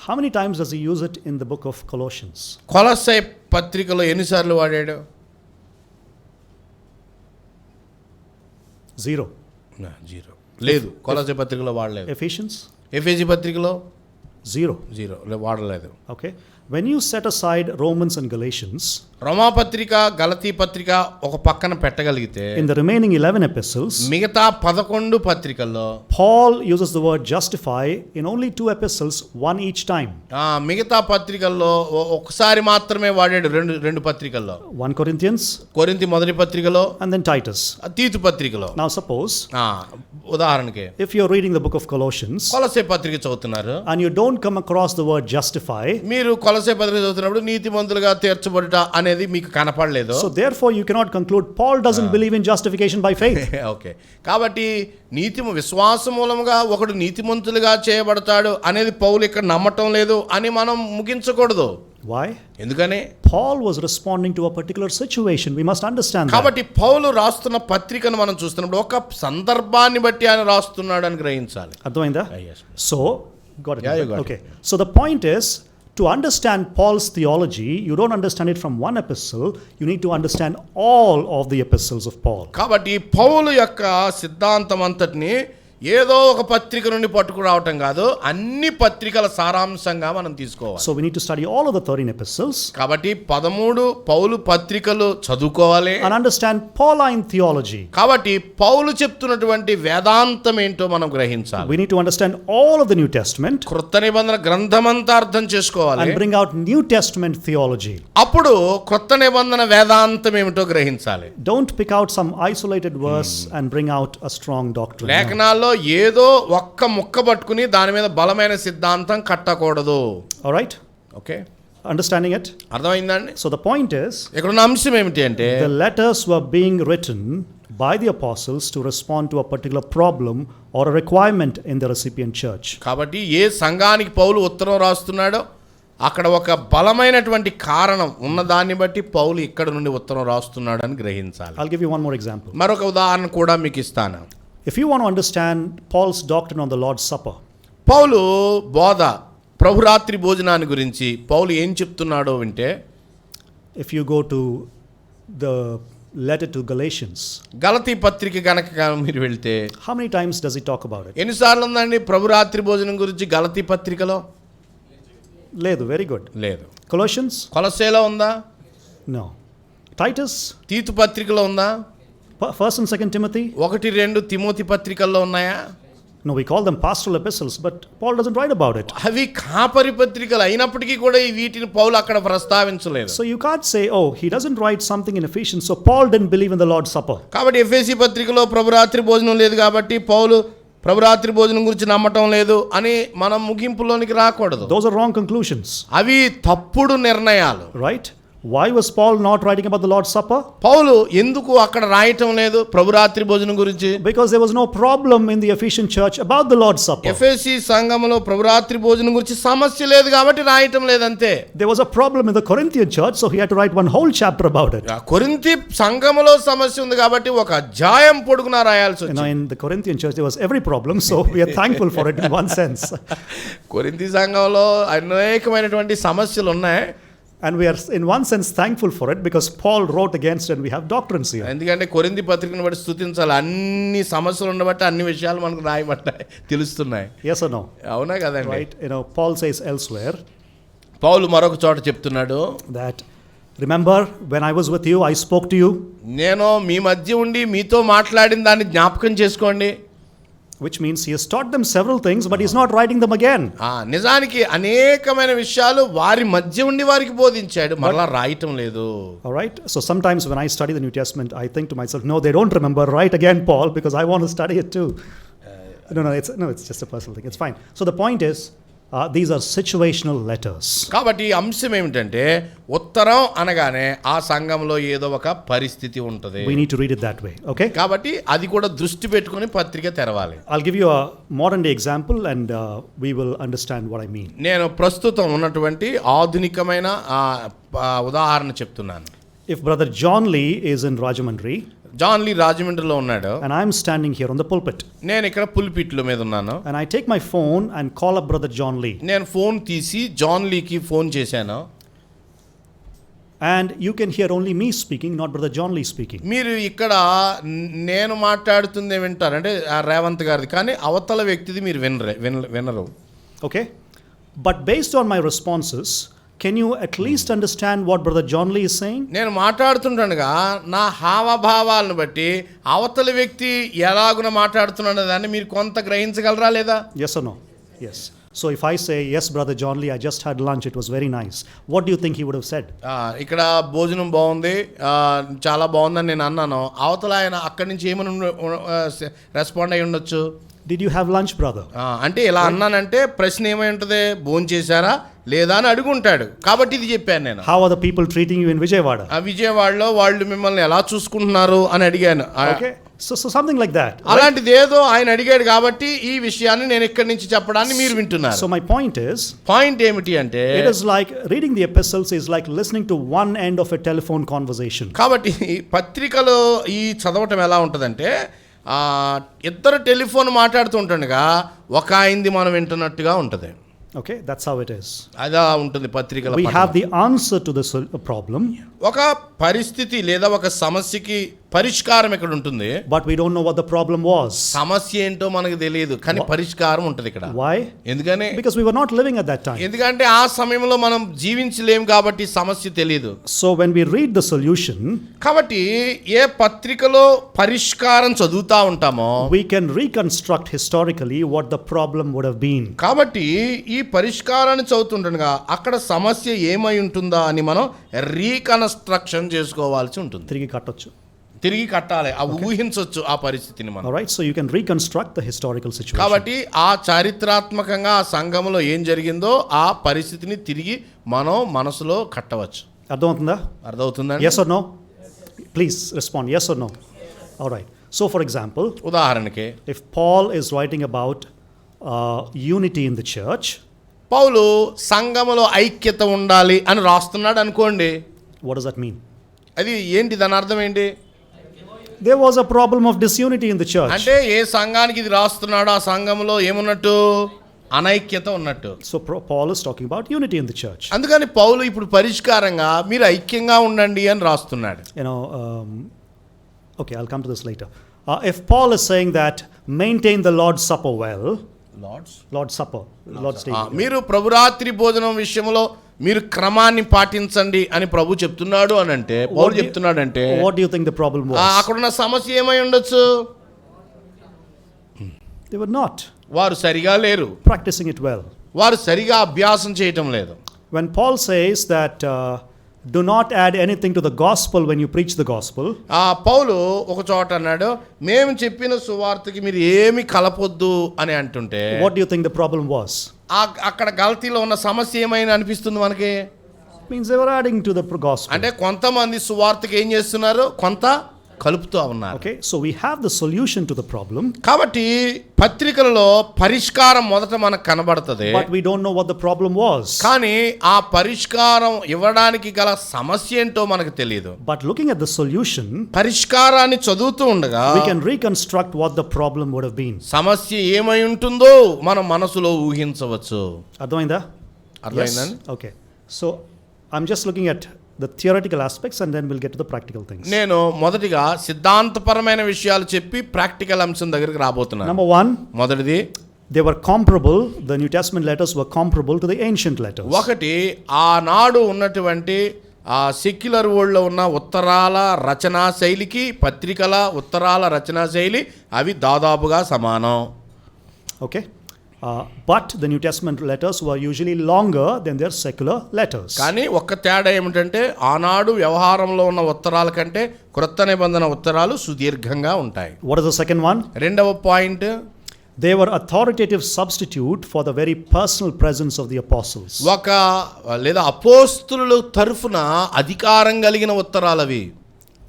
How many times does he use it in the book of Colossians? కొలస్సే పత్రికలో ఎన్ని సార్లు వాడాడు? 0. లేదు, కొలస్సే పత్రికలో వాడలేదు. Ephesians? ఎఫెసీ పత్రికలో 0 వాడలేదు. Okay. When you set aside Romans and Galatians, రోమా పత్రిక, గలతీ పత్రిక ఒక పక్కన పెట్టగలిగితే in the remaining 11 epistles, మిగతా 11 పత్రికల్లో Paul uses the word justify in only 2 epistles, one each time. మిగతా పత్రికల్లో ఒకసారి మాత్రమే వాడాడు, రెండు పత్రికల్లో. 1 Corinthians, కొరింథీ మొదటి పత్రికలో, and then Titus. తీతు పత్రికలో. Now suppose, ఉదాహరణకి if you're reading the book of Colossians, కొలస్సే పత్రిక చదువుతున్నారు and you don't come across the word justify, మీరు కొలస్సే పత్రిక చదువుతున్నప్పుడు నీతిమంతులుగా తీర్చబడుట అనేది మీకు కనపడలేదు. so therefore you cannot conclude Paul doesn't believe in justification by faith. Okay, కాబట్టి విశ్వాసం మూలముగా ఒకడు నీతిమంతులుగా చేయబడతాడు అనేది పౌలు ఇక్కడ నమ్మటం లేదు అని మనం ముగించకూడదు. Why? ఎందుకని? Paul was responding to a particular situation. We must understand that. కాబట్టి పౌలు రాస్తున్న పత్రికను మనం చూస్తున్నప్పుడు ఒక సందర్భాన్ని బట్టి ఆయన రాస్తున్నాడు అని గ్రహించాలి. అర్థమైందా? Yes. So, got it. Yeah, you got okay. So the point is, to understand Paul's theology, you don't understand it from one epistle, you need to understand all of the epistles of Paul. కాబట్టి పౌలు యొక్క సిద్ధాంతం అంతటిని ఏదో ఒక పత్రిక నుండి పట్టుకురావటం కాదు, అన్ని పత్రికల సారాంశంగా మనం తీసుకోవాలి. So we need to study all of the 13 epistles కాబట్టి 13 పౌలు పత్రికలు చదువుకోవాలి and understand Pauline theology. కాబట్టి పౌలు చెప్తున్నటువంటి వేదాంతం ఏంటో మనం గ్రహించాలి. We need to understand all of the New Testament క్రొత్త నిబంధన గ్రంథమంతా అర్థం చేసుకోవాలి and bring out New Testament theology. అప్పుడు క్రొత్త నిబంధన వేదాంతం ఏమిటో గ్రహించాలి. Don't pick out some isolated verse and bring out a strong doctrine. No. లేఖనాల్లో ఏదో ఒక్క ముక్క పట్టుకుని దాని మీద బలమైన సిద్ధాంతం కట్టకూడదు. All right? Okay, Understanding it? అర్థమైందండి? So the point is, ఇక్కడ ఉన్న అంశం ఏమిటి అంటే the letters were being written by the apostles to respond to a particular problem or a requirement in the recipient church. కాబట్టి ఏ సంఘానికి పౌలు ఉత్తరం రాస్తున్నాడో అక్కడ ఒక బలమైనటువంటి కారణం ఉన్న దాన్ని బట్టి పౌలు ఇక్కడ నుండి ఉత్తరం రాస్తున్నాడు అని గ్రహించాలి. I'll give you one more example. మరొక ఉదాహరణ కూడా మీకు ఇస్తాను. If you want to understand Paul's doctrine on the Lord's Supper, పౌలు బోధ ప్రభురాత్రి భోజనాన్ని గురించి పౌలు ఏం చెప్తున్నాడో వింటే, if you go to the letter to Galatians, గలతీ పత్రిక గనక మీరు వెళ్తే how many times does he talk about it? ఎన్నిసార్లు ఉందండి ప్రభురాత్రి భోజనం గురించి గలతీ పత్రికలో? లేదు. Very good. లేదు. Colossians? కొలస్సేలో ఉందా? No. Titus? తీతు పత్రికలో ఉందా? 1st and 2nd Timothy? 1-2 Timothy పత్రికల్లో ఉన్నాయా? No, we call them pastoral epistles, but Paul doesn't write about it. అవి కాపరి పత్రికలు అయినప్పటికీ కూడా ఈ వీటిని పౌలు అక్కడ ప్రస్తావించలేదు. So you can't say, oh, he doesn't write something in Ephesians, so Paul didn't believe in the Lord's Supper. కాబట్టి ఎఫెసీ పత్రికలో ప్రభురాత్రి భోజనం లేదు కాబట్టి పౌలు ప్రభురాత్రి భోజనం గురించి నమ్మటం లేదు అని మనం ముగింపులోనికి రాకూడదు. Those are wrong conclusions. అవి తప్పుడు నిర్ణయాలు. Right? Why was Paul not writing about the Lord's Supper? పౌలు ఎందుకు అక్కడ రాయటం లేదు ప్రభురాత్రి భోజనం గురించి? Because there was no problem in the Ephesian church about the Lord's Supper. ఎఫెసీ సంఘములో ప్రభురాత్రి భోజనం గురించి సమస్య లేదు కాబట్టి రాయటం లేదంతే. There was a problem in the Corinthian church, so he had to write one whole chapter about it. కొరింథీ సంఘములో సమస్య ఉంది కాబట్టి ఒక అధ్యాయం పొడుగునా రాయాల్సి You know, వచ్చింది. in the Corinthian church there was every problem, so we are thankful for it in one sense. కొరింథీ సంఘంలో అనేకమైనటువంటి సమస్యలు ఉన్నాయి. And we are in one sense thankful for it because Paul wrote against it and we have doctrines here. ఎందుకంటే కొరింథీ పత్రికను బట్టి స్తుతించాలి. అన్ని సమస్యలు ఉండబట్టి అన్ని విషయాలు మనకు రాయబడ్డాయి, తెలుస్తున్నాయి. Yes or no? అవునా కదండి? Right? You know, Paul says elsewhere పౌలు మరొక చోట చెప్తున్నాడు, that remember when I was with you I spoke to you, నేను మీ మధ్య ఉండి మీతో మాట్లాడిన దాన్ని జ్ఞాపకం చేసుకోండి. which means he has taught them several things but he's not writing them again. నిజానికి అనేకమైన విషయాలు వారి మధ్య ఉండి వారికి బోధించాడు, మరలా రాయటం లేదు. All right? So sometimes when I study the New Testament I think to myself, no, they don't remember, write again Paul, because I want to study it too. It's just a personal thing. It's fine. So the point is, these are situational letters. కాబట్టి అంశం ఏమిటంటే ఉత్తరం అనగానే ఆ సంఘంలో ఏదో ఒక పరిస్థితి ఉంటుంది. We need to read it that way. Okay? కాబట్టి అది కూడా దృష్టి పెట్టుకొని పత్రిక తెరవాలి. I'll give you a modern day example and we will understand what I mean. నేను ప్రస్తుతం ఉన్నటువంటి ఆధునికమైన ఉదాహరణ చెప్తున్నాను. If brother John Lee is in Rajahmundry, John Lee రాజమండ్రిలో ఉన్నాడు, and I'm standing here on the pulpit, నేను ఇక్కడ పుల్పిట్లో మీద ఉన్నాను, and I take my phone and call up brother John Lee, నేను ఫోన్ తీసి జాన్ లీకి ఫోన్ చేశాను, and you can hear only me speaking, not brother John Lee speaking. మీరు ఇక్కడ నేను మాట్లాడుతుందే వింటారు, అంటే రేవంత్ గారిది, కానీ అవతల వ్యక్తిది మీరు వినరు. Okay? But based on my responses, can you at least understand what brother John Lee is saying? నేను మాట్లాడుతుండగా నా హావభావాలను బట్టి అవతల వ్యక్తి ఎలాగున మాట్లాడుతున్నాడు దాన్ని మీరు కొంత గ్రహించగలరా లేదా? Yes or no? Yes. So if I say, yes brother John Lee, I just had lunch, it was very nice, what do you think he would have said? ఇక్కడ భోజనం బాగుంది, చాలా బాగుందని నేను అన్నాను, అవతల ఆయన అక్కడి నుంచి ఏమని రెస్పాండ్ అయి ఉండొచ్చు? Did you have lunch brother? అంటే ఇలా అన్నానంటే ప్రశ్న ఏమై ఉంటుంది, భోజనం చేశారా లేదా అని అడుగుంటాడు. కాబట్టి ఇది చెప్పాను నేను. How are the people treating you in Vijayawada? విజయవాడలో వాళ్ళు మిమ్మల్ని ఎలా చూసుకుంటున్నారు అని అడిగాను. Okay? So something like that. అలాంటిది ఏదో ఆయన అడిగాడు కాబట్టి ఈ విషయాన్ని నేను ఇక్కడి నుంచి చెప్పడాన్ని మీరు వింటున్నారు. So my point is, point ఏమిటి అంటే, it is like reading the epistles is like listening to one end of a telephone conversation. కాబట్టి పత్రికలో ఈ చదవటం ఎలా ఉంటుందంటే, ఇద్దరు టెలిఫోన్ మాట్లాడుతూ ఉంటుండగా ఒక ఆయనది మనం వింటున్నట్టుగా ఉంటుంది. Okay, that's how it is. అదా ఉంటుంది పత్రికల. We have the answer to this problem. ఒక పరిస్థితి లేదా ఒక సమస్యకి పరిష్కారం ఇక్కడ ఉంటుంది, but we don't know what the problem was. సమస్య ఏంటో మనకు తెలియదు, కానీ పరిష్కారం ఉంటుంది ఇక్కడ. Why? ఎందుకని? Because we were not living at that time. ఎందుకంటే ఆ సమయంలో మనం జీవించలేం కాబట్టి సమస్య తెలియదు. So when we read the solution, కాబట్టి ఏ పత్రికలో పరిష్కారం చదువుతా ఉంటామో we can reconstruct historically what the problem would have been. కాబట్టి ఈ పరిష్కారాన్ని చదువుతుండగా అక్కడ సమస్య ఏమై ఉంటుందా అని మనం రీకన్స్ట్రక్షన్ చేసుకోవాల్సి ఉంటుంది. తిరిగి కట్టాలి, ఊహించవచ్చు ఆ పరిస్థితిని మనం. All right, so you can reconstruct the historical situation. కాబట్టి ఆ చారిత్రాత్మకంగా ఆ సంఘంలో ఏం జరిగిందో ఆ పరిస్థితిని తిరిగి మనం మనసులో కట్టవచ్చు. అర్థమవుతుందా? Yes or no? Please respond yes or no. All right. So for example, ఉదాహరణకి if Paul is writing about unity in the church, పౌలు సంఘములో ఐక్యత ఉండాలి అని రాస్తున్నాడు అనుకోండి. what does that mean? అది ఏంటి, దాని అర్థం ఏంటి? There was a problem of disunity in the church. అంటే ఏ సంఘానికి ఇది రాస్తున్నాడో ఆ సంఘంలో ఏమున్నట్టు? అనైక్యత ఉన్నట్టు. So Paul is talking about unity in the church. అందుకని పౌలు ఇప్పుడు పరిష్కారంగా మీరు ఐక్యంగా ఉండండి అని రాస్తున్నాడు. Okay, I'll come to this later. If Paul is saying that maintain the Lord's Supper well, Lord's Supper, Lord's table. మీరు ప్రభురాత్రి భోజనం విషయంలో మీరు క్రమాన్ని పాటించండి అని ప్రభు చెప్తున్నాడు అని అంటే, పౌలు చెప్తున్నాడంటే, what do you think the problem was? అక్కడున్న సమస్య ఏమై ఉండొచ్చు? They were not వారు సరిగా లేరు, practicing it well. వారు సరిగా అభ్యాసం చేయటం లేదు. When Paul says that do not add anything to the gospel when you preach the gospel, పౌలు ఒక చోట అన్నాడు, మేము చెప్పిన సువార్తకి మీరు ఏమి కలపొద్దు అని అంటుంటే, what do you think the problem was? అక్కడ గల్తీలో ఉన్న సమస్య ఏమైనా అనిపిస్తుంది మనకి? Means they were adding to the gospel. అంటే కొంతమంది సువార్తకి ఏం చేస్తున్నారు? కొంత కలుపుతూ ఉన్నారు. Okay, so we have the solution to the problem. కాబట్టి పత్రికలలో పరిష్కారం మొదట మనకు కనబడుతుంది, but we don't know what the problem was. కానీ ఆ పరిష్కారం ఇవ్వడానికి గల సమస్య ఏంటో మనకు తెలియదు. But looking at the solution, పరిష్కారాన్ని చదువుతూ ఉండగా we can reconstruct what the problem would have been. సమస్య ఏమై ఉంటుందో మనం మనసులో ఊహించవచ్చు. అర్థమైందా? Yes? Okay, so I'm just looking at the theoretical aspects and then we'll get to the practical things. నేను మొదటిగా సిద్ధాంతపరమైన విషయాలు చెప్పి ప్రాక్టికల్ అంశం దగ్గరికి రాబోతున్నాను. Number 1, మొదటిది, they were comparable, the New Testament letters were comparable to the ancient letters. ఒకటి, ఆనాడు ఉన్నటువంటి ఆ సెక్యులర్ వరల్డ్ లో ఉన్న ఉత్తరాల రచనా శైలికి పత్రికల ఉత్తరాల రచనా శైలి అవి దాదాపుగా సమానం. Okay, but the New Testament letters were usually longer than their secular letters. కానీ ఒక్క తేడా ఏమిటంటే ఆనాడు వ్యవహారంలో ఉన్న ఉత్తరాల కంటే క్రొత్త నిబంధన ఉత్తరాలు సుదీర్ఘంగా ఉంటాయి. What is the second one? రెండవ point, they were authoritative substitute for the very personal presence of the apostles. ఒక లేదా అపోస్తుల తరఫున అధికారం కలిగిన ఉత్తరాలు అవి.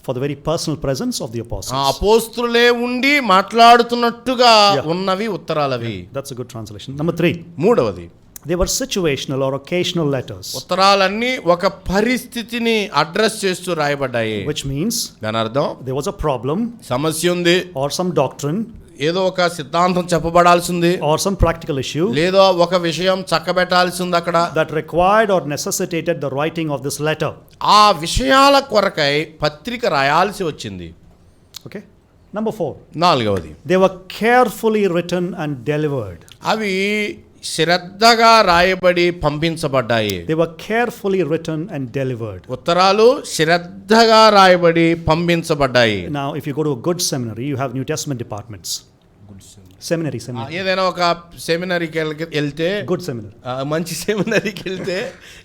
For the very personal presence of the apostles. అపోస్తులే ఉండి మాట్లాడుతున్నట్టుగా ఉన్నవి ఉత్తరాలు అవి. That's a good translation. Number 3. మూడవది, they were situational or occasional letters. ఉత్తరాలన్నీ ఒక పరిస్థితిని అడ్రస్ చేస్తూ రాయబడ్డాయి. Which means దాని అర్థం there was a problem, సమస్య ఉంది, or some doctrine, ఏదో ఒక సిద్ధాంతం చెప్పబడాల్సింది, or some practical issue, లేదో ఒక విషయం చక్కబెట్టాల్సింది అక్కడ, that required or necessitated the writing of this letter. ఆ విషయాల కొరకై పత్రిక రాయాల్సి వచ్చింది. Okay. Number 4. నాలుగవది, they were carefully written and delivered. అవి శ్రద్ధగా రాయబడి పంపించబడ్డాయి. They were carefully written and delivered. ఉత్తరాలు శ్రద్ధగా రాయబడి పంపించబడ్డాయి. Now if you go to a good seminary, you have New Testament departments. Seminary. ఏదైనా ఒక సెమినరీకి వెళ్తే, good seminary, మంచి సెమినరీకి వెళ్తే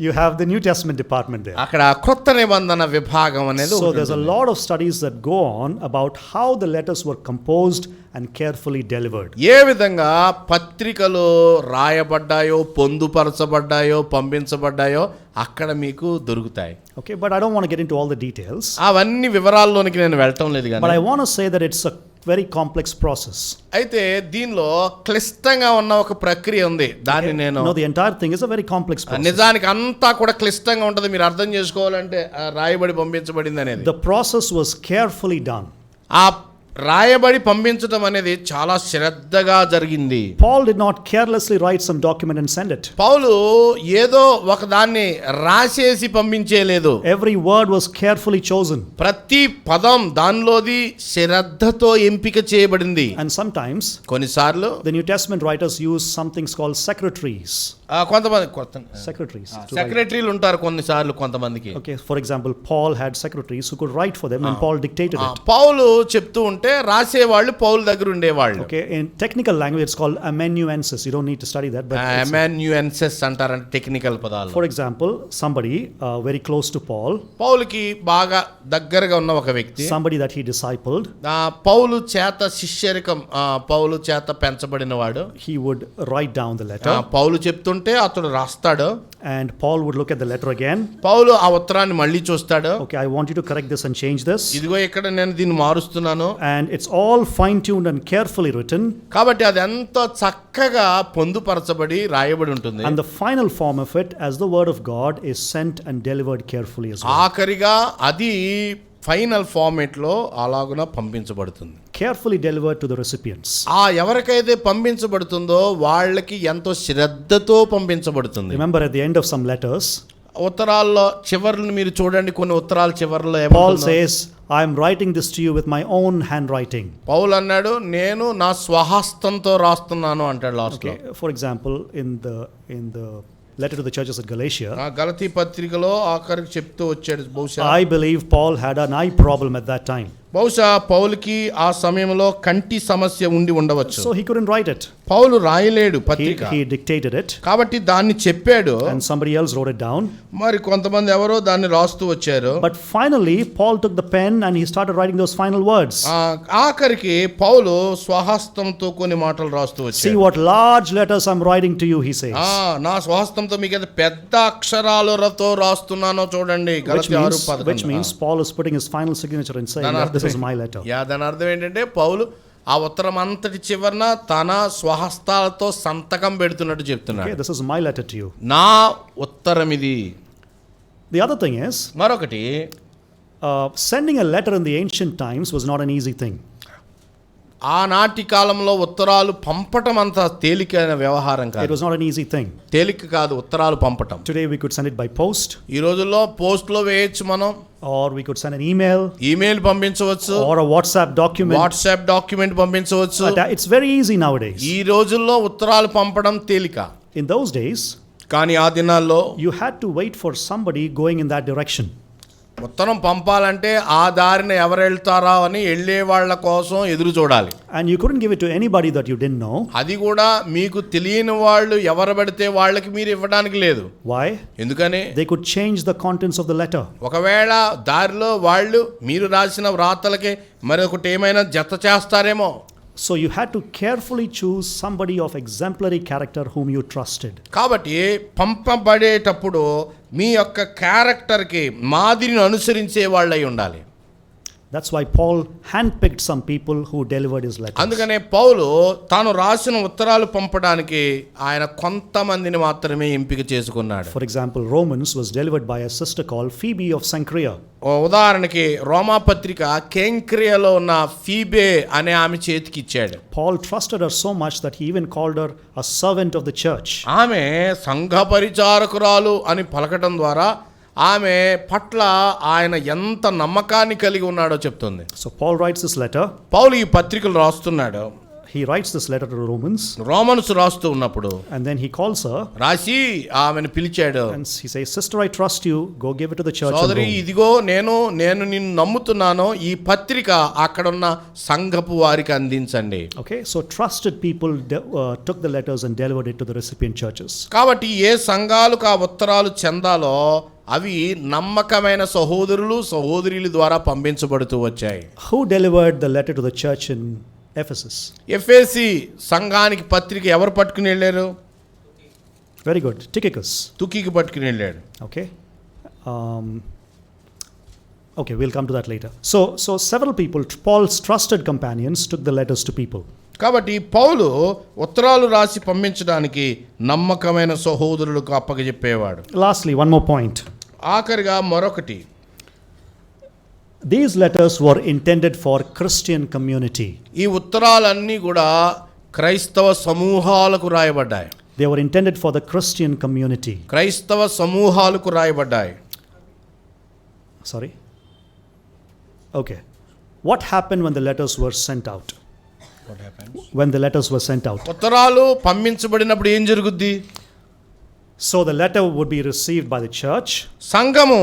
you have the New Testament department there. అక్కడ కొత్త నిబంధన విభాగం అనేది so there's a lot of studies that go on about how the letters were composed and carefully delivered. ఏ విధంగా పత్రికలు రాయబడ్డాయో, పొందుపరచబడ్డాయో, పంపించబడ్డాయో అక్కడ మీకు దొరుకుతాయి. Okay, but I don't want to get into all the details. అవన్నీ వివరాల్లోనికి నేను వెళ్ళటం లేదు కానీ, but I want to say that it's a very complex process. అయితే దీనిలో క్లిష్టంగా ఉన్న ఒక ప్రక్రియ ఉంది. దాన్ని నేను no, the entire thing is a very complex process. నిజానికి అంతా కూడా క్లిష్టంగా ఉంటుంది. మీరు అర్థం చేసుకోవాలంటే రాయబడి పంపించబడింది అనేది. The process was carefully done. ఆ రాయబడి పంపించడం అనేది చాలా శ్రద్ధగా జరిగింది. Paul did not carelessly write some document and send it. పౌలు ఏదో ఒక దాన్ని రాసేసి పంపించేలేదు. Every word was carefully chosen. ప్రతి పదం దానిలోది శ్రద్ధతో ఎంపిక చేయబడింది. And sometimes కొన్నిసార్లు the New Testament writers use some things called secretaries. కొంతమంది Secretaries. to write. సెక్రటరీలు ఉంటారు కొన్నిసార్లు కొంతమందికి. Okay, for example, Paul had secretaries who could write for them and Paul dictated it. పౌలు చెప్తూ ఉంటే రాసేవాళ్ళు పౌలు దగ్గర ఉండేవాళ్ళు. Okay, in technical language it's called amanuensis. You don't need to study that, but amanuensis అంటారంటే టెక్నికల్ పదాలు. for example, somebody very close to Paul, పౌలుకి బాగా దగ్గరగా ఉన్న ఒక వ్యక్తి, somebody that he discipled, పౌలు చేత శిష్యరికం, పౌలు చేత పెంచబడిన వాడు, he would write down the letter. పౌలు చెప్తుంటే అతడు రాస్తాడు. And Paul would look at the letter again. పౌలు ఆ ఉత్తరాన్ని మళ్ళీ చూస్తాడు. Okay, I want you to correct this and change this. ఇదిగో ఇక్కడ నేను దీన్ని మారుస్తున్నాను. And it's all fine-tuned and carefully written. కాబట్టి అది ఎంతో చక్కగా పొందుపరచబడి రాయబడి ఉంటుంది. And the final form of it, as the word of God, is sent and delivered carefully as well. ఆఖరిగా అది ఫైనల్ ఫార్మేట్ లో అలాగున పంపించబడుతుంది. Carefully delivered to the recipients. ఆ ఎవరికైతే పంపించబడుతుందో వాళ్ళకి ఎంతో శ్రద్ధతో పంపించబడుతుంది. Remember, at the end of some letters, ఉత్తరాల్లో చివర్లను మీరు చూడండి, కొన్ని ఉత్తరాల చివర్లో Paul says, I am writing this to you with my own handwriting. పౌలు అన్నాడు, నేను నా స్వహస్తంతో రాస్తున్నాను అంటాడు లాస్ట్ లో. For example, in the letter to the churches at Galatia, గలతీ పత్రికలో ఆఖరికి చెప్తూ వచ్చాడు. బహుశా I believe Paul had an eye problem at that time. బహుశా పౌలుకి ఆ సమయంలో కంటి సమస్య ఉండి ఉండవచ్చు. So he couldn't write it. పౌలు రాయలేడు పత్రిక. He dictated it. కాబట్టి దాన్ని చెప్పాడు. And somebody else wrote it down. మరి కొంతమంది ఎవరో దాన్ని రాస్తూ వచ్చారు. But finally Paul took the pen and he started writing those final words. ఆఖరికి పౌలు స్వహస్తంతో కొన్ని మాటలు రాస్తూ వచ్చాడు. See what large letters I'm writing to you, he says. నా స్వహస్తంతో మీకు పెద్ద అక్షరాలతో రాస్తున్నానో చూడండి. Which means Paul is putting his final signature and saying that this is my letter. దాని అర్థం ఏంటంటే పౌలు ఆ ఉత్తరం అంతటి చివరన తన స్వహస్తాలతో సంతకం పెడుతున్నట్టు చెప్తున్నాడు. Okay, this is my letter to you. నా ఉత్తరం ఇది. The other thing is, మరొకటి, sending a letter in the ancient times was not an easy thing. ఆనాటి కాలంలో ఉత్తరాలు పంపటం అంత తేలికైన వ్యవహారం కాదు. It was not an easy thing. తేలిక కాదు ఉత్తరాలు పంపటం. Today we could send it by post. ఈ రోజుల్లో పోస్ట్ లో వేయొచ్చు మనం. Or we could send an email. Email పంపించవచ్చు. Or a WhatsApp document. WhatsApp document పంపించవచ్చు. It's very easy nowadays. ఈ రోజుల్లో ఉత్తరాలు పంపడం తేలిక. In those days, కానీ ఆ దినాల్లో you had to wait for somebody going in that direction. ఉత్తరం పంపాలంటే ఆ దారిన ఎవరు వెళ్తారా అని వెళ్ళే వాళ్ళ కోసం ఎదురు చూడాలి. And you couldn't give it to anybody that you didn't know. అది కూడా మీకు తెలియని వాళ్ళు ఎవరు పడితే వాళ్ళకి మీరు ఇవ్వడానికి లేదు. Why? ఎందుకని? They could change the contents of the letter. ఒకవేళ దారిలో వాళ్ళు మీరు రాసిన వ్రాతలకి మరొకటి ఏమైనా జత చేస్తారేమో. So you had to carefully choose somebody of exemplary character whom you trusted. కాబట్టి పంపబడేటప్పుడు మీ యొక్క క్యారెక్టర్కి మాదిరిని అనుసరించే వాళ్ళై ఉండాలి. That's why Paul handpicked some people who delivered his letters. అందుకనే పౌలు తాను రాసిన ఉత్తరాలు పంపడానికి ఆయన కొంతమందిని మాత్రమే ఎంపిక చేసుకున్నాడు. For example, Romans was delivered by a sister called Phoebe of Cenchrea. ఉదాహరణకి రోమా పత్రిక కేంక్రియాలో ఉన్న ఫీబే అనే ఆమె చేతికి ఇచ్చాడు. Paul trusted her so much that he even called her a servant of the church. ఆమె సంఘ పరిచారకురాలు అని పలకటం ద్వారా ఆమె పట్ల ఆయన ఎంత నమ్మకాన్ని కలిగి ఉన్నాడో చెప్తుంది. So Paul writes this letter. పౌలు ఈ పత్రికలు రాస్తున్నాడు. He writes this letter to Romans. Romans రాస్తూ ఉన్నప్పుడు And then he calls her. రాసి ఆమెను పిలిచాడు. And he says, "Sister, I trust you. Go give it to the church." సోదరి, ఇదిగో నేను నిన్ను నమ్ముతున్నాను. ఈ పత్రిక అక్కడున్న సంఘపు వారికి అందించండి. Okay, so trusted people took the letters and delivered it to the recipient churches. కాబట్టి ఏ సంఘాలకు ఆ ఉత్తరాలు చెందాలో అవి నమ్మకమైన సహోదరులు సహోదరుల ద్వారా పంపించబడుతూ వచ్చాయి. Who delivered the letter to the church in Ephesus? ఎఫెసీ సంఘానికి పత్రిక ఎవరు పట్టుకుని వెళ్ళారు? Very good. Tychicus. తుకికి పట్టుకుని వెళ్ళాడు. Okay. Okay, we'll come to that later. So several people, Paul's trusted companions, took the letters to people. కాబట్టి పౌలు ఉత్తరాలు రాసి పంపించడానికి నమ్మకమైన సహోదరులకు అప్పగజెప్పేవాడు. Lastly, one more point. ఆఖరిగా మరొకటి, These letters were intended for Christian community. ఈ ఉత్తరాలన్నీ కూడా క్రైస్తవ సమూహాలకు రాయబడ్డాయి. They were intended for the Christian community. క్రైస్తవ సమూహాలకు రాయబడ్డాయి. Sorry? Okay. What happened when the letters were sent out? What happened? When the letters were sent out. ఉత్తరాలు పంపించబడినప్పుడు ఏం జరుగుద్ది? So the letter would be received by the church. సంఘము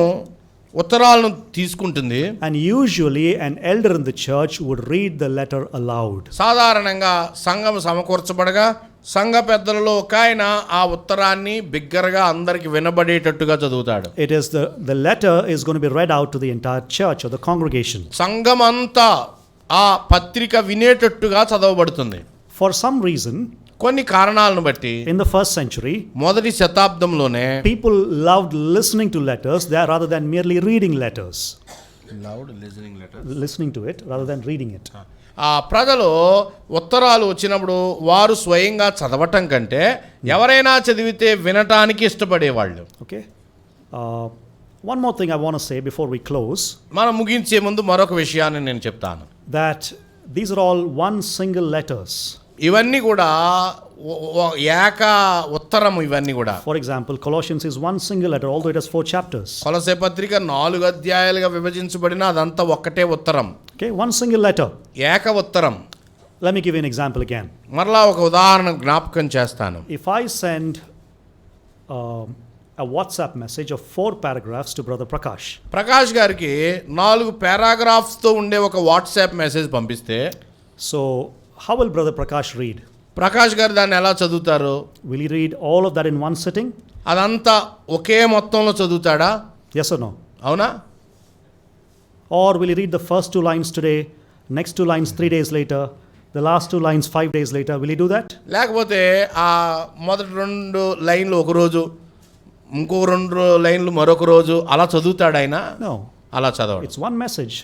ఉత్తరాలను తీసుకుంటుంది. And usually an elder in the church would read the letter aloud. సాధారణంగా సంఘం సమకూర్చబడగా సంఘ పెద్దలలో ఒక ఆయన ఆ ఉత్తరాన్ని బిగ్గరగా అందరికి వినబడేటట్టుగా చదువుతాడు. It is the letter is going to be read out to the entire church or the congregation. సంఘమంతా ఆ పత్రిక వినేటట్టుగా చదవబడుతుంది. For some reason, కొన్ని కారణాలను బట్టి in the first century, మొదటి శతాబ్దంలోనే people loved listening to letters there rather than merely reading letters. Listening to it rather than reading it. ఆ ప్రజలు ఉత్తరాలు వచ్చినప్పుడు వారు స్వయంగా చదవటం కంటే ఎవరైనా చదివితే వినటానికి ఇష్టపడేవాళ్ళు. Okay. One more thing I want to say before we close. మనం ముగించే ముందు మరొక విషయాన్ని నేను చెప్తాను. That these are all one single letters. ఇవన్నీ కూడా ఏక ఉత్తరము. ఇవన్నీ కూడా For example, Colossians is one single letter, although it has 4 chapters. కొలొసే పత్రిక 4 అధ్యాయాలుగా విభజించబడిన అదంతా ఒక్కటే ఉత్తరం. Okay, one single letter. ఏక ఉత్తరం. Let me give you an example again. మరలా ఒక ఉదాహరణ జ్ఞాపకం చేస్తాను. If I send a WhatsApp message of 4 paragraphs to Brother Prakash. Prakash గారికి 4 పారాగ్రాఫ్స్ తో ఉండే ఒక వాట్సాప్ మెసేజ్ పంపిస్తే, So how will Brother Prakash read? Prakash గారు దాన్ని ఎలా చదువుతారు? Will he read all of that in one sitting? అదంతా ఒకే మొత్తంలో చదువుతాడా? Yes or no? అవునా? Or will he read the first 2 lines today, next 2 lines 3 days later, the last 2 lines 5 days later? Will he do that? లేకపోతే ఆ మొదటి 2 లైన్లు ఒక రోజు, ఇంకో 2 లైన్లు మరొక రోజు అలా చదువుతాడు ఆయన? No. అలా చదవడు. It's one message.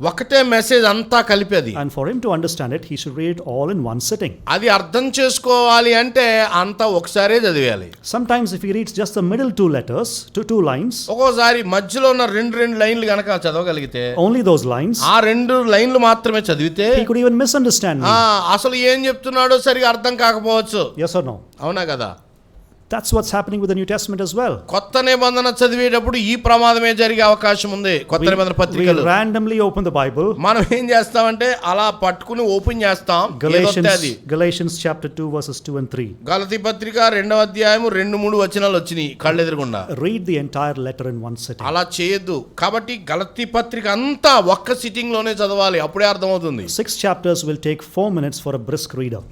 ఒకటే మెసేజ్ అంతా కలిపేది. And for him to understand it, he should read it all in one sitting. అది అర్థం చేసుకోవాలి అంటే అంతా ఒకసారే చదివేయాలి. Sometimes if he reads just the middle 2 letters to 2 lines, ఒక్కోసారి మధ్యలో ఉన్న 2 లైన్లు గనక చదవగలిగితే, only those lines, ఆ 2 లైన్లు మాత్రమే చదివితే he could even misunderstand me. అసలు ఏం చెప్తున్నాడో సరిగా అర్థం కాకపోవచ్చు. Yes or no? అవునా కదా? That's what's happening with the New Testament as well. కొత్త నిబంధన చదివేటప్పుడు ఈ ప్రమాదమే జరిగే అవకాశం ఉంది. కొత్త నిబంధన పత్రికలు We randomly open the Bible. మనం ఏం చేస్తామంటే అలా పట్టుకుని ఓపెన్ చేస్తాం. Galatians chapter 2 verses 2 and 3. గలతీ పత్రిక 2వ అధ్యాయము 2-3 వచనాలు వచ్చినాయి కళ్ళెదురుగుండా. Read the entire letter in one sitting. అలా చేయొద్దు. కాబట్టి గలతీ పత్రిక అంతా ఒక్క సిట్టింగ్ లోనే చదవాలి. అప్పుడే అర్థమవుతుంది. 6 chapters will take 4 minutes for a brisk reader.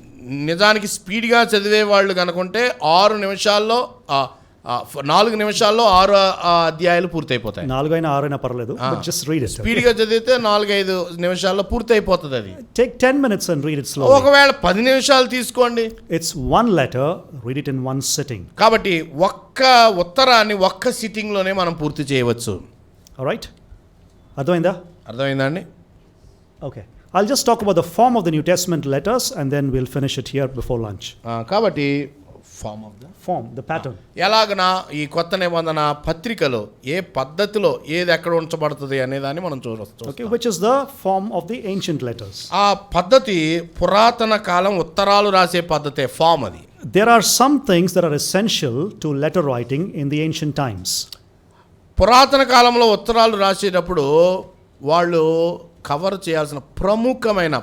నిజానికి స్పీడ్గా చదివే వాళ్ళు కనుకుంటే 6 నిమిషాల్లో 4 నిమిషాల్లో 6 అధ్యాయాలు పూర్తయిపోతాయి. 4 అయినా 6 అయినా పర్లేదు, but just read it. స్పీడ్గా చదివితే 4-5 నిమిషాల్లో పూర్తయిపోతుంది. అది Take 10 minutes and read it slowly. ఒకవేళ 10 నిమిషాలు తీసుకోండి. It's one letter, read it in one sitting. కాబట్టి ఒక్క ఉత్తరాన్ని ఒక్క సిట్టింగ్ లోనే మనం పూర్తి చేయవచ్చు. All right? అర్థమైందా? అర్థమైందా అండి? Okay. I'll just talk about the form of the New Testament letters and then we'll finish it here before lunch. కాబట్టి Form, the pattern. ఎలాగనా ఈ కొత్త నిబంధన పత్రికలో ఏ పద్ధతిలో ఏది ఎక్కడ ఉంచబడుతుంది అనేదాన్ని మనం చూడవచ్చు. Okay, which is the form of the ancient letters. ఆ పద్ధతి పురాతన కాలం ఉత్తరాలు రాసే పద్ధతే ఫామ్ అది. There are some things that are essential to letter writing in the ancient times. పురాతన కాలంలో ఉత్తరాలు రాసేటప్పుడు వాళ్ళు కవర్ చేయాల్సిన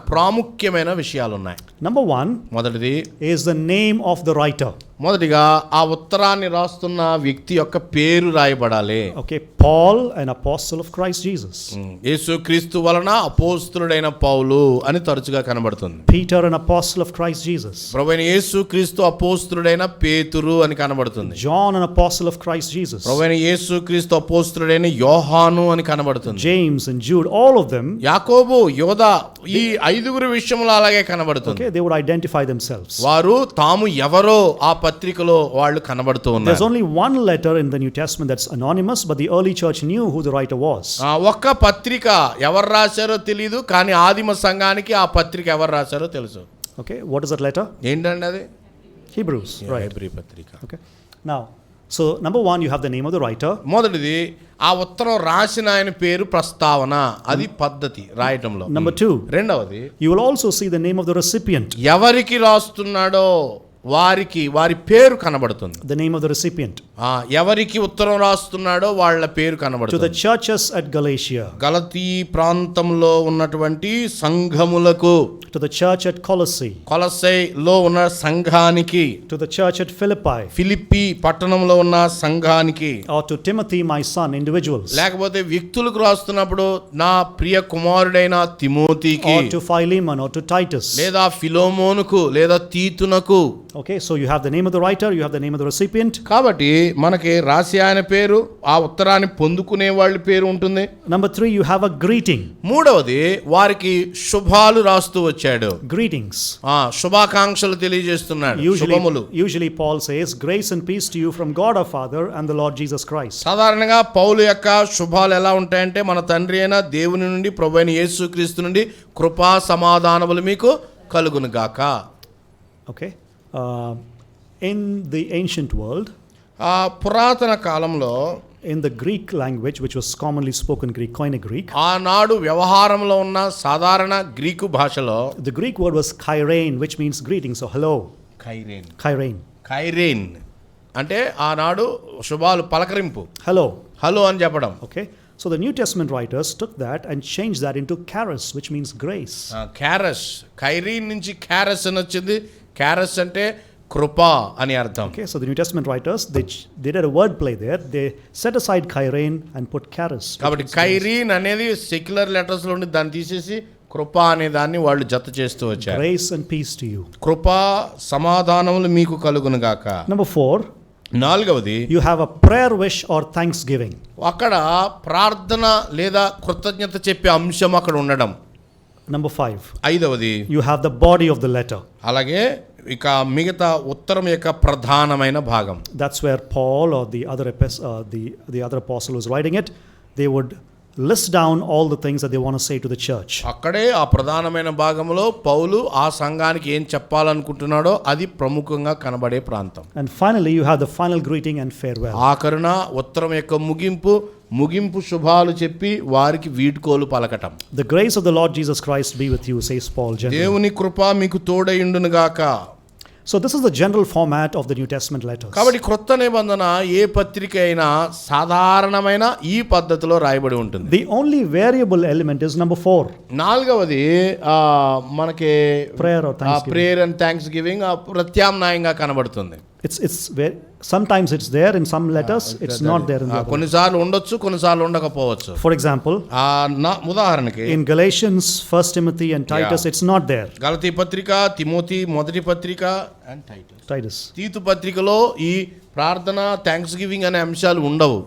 ప్రాముఖ్యమైన విషయాలు ఉన్నాయి. Number 1 మొదటిది is the name of the writer. మొదటిగా ఆ ఉత్తరాన్ని రాస్తున్న వ్యక్తి యొక్క పేరు రాయబడాలి. Okay, Paul, an apostle of Christ Jesus. యేసుక్రీస్తు వలన అపోస్తలుడైన పౌలు అని తరచుగా కనబడుతుంది. Peter, an apostle of Christ Jesus. ప్రభువైన యేసుక్రీస్తు అపోస్తలుడైన పేతురు అని కనబడుతుంది. John, an apostle of Christ Jesus. ప్రభువైన యేసుక్రీస్తు అపోస్తలుడైన యోహాను అని కనబడుతుంది. James and Jude, all of them, యాకోబు, యోదా, ఈ 5 విషయంలో అలాగే కనబడుతుంది. okay, they would identify themselves. వారు తాము ఎవరో ఆ పత్రికలో వాళ్ళు కనబడుతూ ఉన్నారు. There's only one letter in the New Testament that's anonymous, but the early church knew who the writer was. ఒక్క పత్రిక ఎవరు రాశారో తెలియదు, కానీ ఆదిమ సంఘానికి ఆ పత్రిక ఎవరు రాశారో తెలుసు. Okay, what is that letter? ఏంటండి అది? Hebrews, right? హెబ్రీ పత్రిక. Okay. Now, So, number one, you have the name of the writer. మొదటిది ఆ ఉత్తరం రాసిన ఆయన పేరు ప్రస్తావన, అది పద్ధతి రాయటంలో. Number two, రెండవది you will also see the name of the recipient. ఎవరికి రాస్తున్నాడో వారి పేరు కనబడుతుంది. The name of the recipient. ఎవరికి ఉత్తరం రాస్తున్నాడో వాళ్ళ పేరు To కనబడుతుంది. the churches at Galatia. గలతీ ప్రాంతంలో ఉన్నటువంటి సంఘములకు, To the church at Colossae. కొలస్సైలో ఉన్న సంఘానికి, To the church at Philippi. Philippi పట్టణంలో ఉన్న సంఘానికి, Or to Timothy, my son, individuals. లేకపోతే వ్యక్తులకు రాస్తున్నప్పుడు నా ప్రియ కుమారుడైన తిమోతికి, Or to Philemon, or to Titus. లేదా ఫిలోమోనుకు, లేదా తీతునకు. Okay, so you have the name of the writer, you have the name of the recipient. కాబట్టి మనకి రాసి ఆయన పేరు, ఆ ఉత్తరాన్ని పొందుకునే వాళ్ళ పేరు ఉంటుంది. Number three, you have a greeting. మూడవది వారికి శుభాలు రాస్తూ వచ్చాడు. Greetings. శుభాకాంక్షలు తెలియజేస్తున్నాడు. శుభములు. Usually Paul says, grace and peace to you from God our Father and the Lord Jesus Christ. సాధారణంగా పౌలు యొక్క శుభాలు ఎలా ఉంటాయంటే, మన తండ్రి అయిన దేవుని నుండి, ప్రభువైన యేసుక్రీస్తు నుండి కృపా సమాధానములు మీకు కలుగును గాక. Okay. In the ancient world, పురాతన కాలంలో, in the Greek language, which was commonly spoken Greek, Koine Greek, ఆనాడు వ్యవహారంలో ఉన్న సాధారణ గ్రీకు భాషలో the Greek word was kairein, which means greeting. So hello. Kairein. అంటే ఆనాడు శుభాలు పలకరింపు, Hello. హలో అని చెప్పడం. Okay. So the New Testament writers took that and changed that into charis, which means grace. క్యారస్, కైరీన్ నుంచి క్యారస్ అని వచ్చింది. క్యారస్ అంటే కృప అని అర్థం. Okay, so the New Testament writers, they did a word play there. They set aside kairein and put charis. కాబట్టి కైరీన్ అనేది సెక్యులర్ లెటర్స్ లో ఉండి దాన్ని తీసేసి కృప అనే దాన్ని వాళ్ళు జత చేస్తూ వచ్చారు. Grace and peace to you. కృప సమాధానములు మీకు కలుగును గాక. Number four, నాలుగవది, you have a prayer wish or thanksgiving. అక్కడ ప్రార్థన లేదా కృతజ్ఞత చెప్పే అంశం అక్కడ ఉండడం. Number five, ఐదవది, you have the body of the letter. అలాగే ఇక మిగతా ఉత్తరం యొక్క ప్రధానమైన భాగం. That's where Paul or the other apostle who's writing it, they would list down all the things that they want to say to the church. అక్కడే ఆ ప్రధానమైన భాగంలో పౌలు ఆ సంఘానికి ఏం చెప్పాలనుకుంటున్నాడో అది ప్రముఖంగా కనబడే ప్రాంతం. And finally, you have the final greeting and farewell. ఆఖరున ఉత్తరం యొక్క ముగింపు శుభాలు చెప్పి వారికి వీడ్కోలు పలకటం. The grace of the Lord Jesus Christ be with you, says Paul generally. దేవుని కృప మీకు తోడైండును గాక. So this is the general format of the New Testament letters. కాబట్టి క్రొత్త నిబంధన ఏ పత్రిక అయినా సాధారణమైన ఈ పద్ధతిలో రాయబడి ఉంటుంది. The only variable element is number 4. నాలుగవది మనకి Prayer or thanksgiving. Prayer and thanks giving ప్రత్యామ్నాయంగా కనబడుతుంది. Sometimes it's there in some letters, it's not there in the other. కొన్నిసార్లు ఉండొచ్చు, కొన్నిసార్లు ఉండకపోవచ్చు. For example, ఉదాహరణకి in Galatians, 1 Timothy and Titus, it's not there. గలతీ పత్రిక, తిమోతి మొదటి పత్రిక అండ్ Titus. తీతు పత్రికలో ఈ ప్రార్థన, థ్యాంక్స్ గివింగ్ అనే అంశాలు ఉండవు.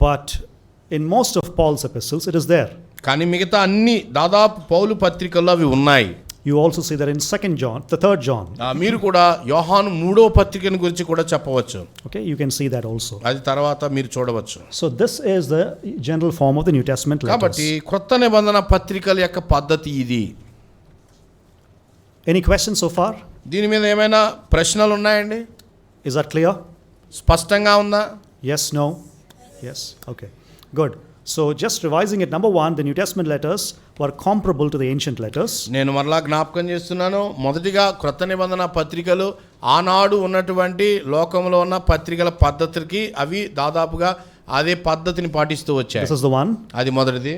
But in most of Paul's epistles, it is there. కానీ మిగతా అన్ని దాదాపు పౌలు పత్రికల్లో అవి ఉన్నాయి. You also see that in 2 John, the 3rd John. మీరు కూడా యోహాను 3వ పత్రికను గురించి కూడా చెప్పవచ్చు. Okay, you can see that also. అది తర్వాత మీరు చూడవచ్చు. So this is the general form of the New Testament letters. కాబట్టి క్రొత్త నిబంధన పత్రికల యొక్క పద్ధతి ఇది. Any questions so far? దీని మీద ఏమైనా ప్రశ్నలు ఉన్నాయండి? Is that clear? స్పష్టంగా ఉందా? Yes, no? Yes. Okay. Good. So just revising it, number one, the New Testament letters were comparable to the ancient letters. నేను మరలా జ్ఞాపకం చేస్తున్నాను. మొదటిగా క్రొత్త నిబంధన పత్రికలు ఆనాడు ఉన్నటువంటి లోకంలో ఉన్న పత్రికల పద్ధతికి అవి దాదాపుగా అదే పద్ధతిని పాటిస్తూ వచ్చాయి. This is the one. అది మొదటిది.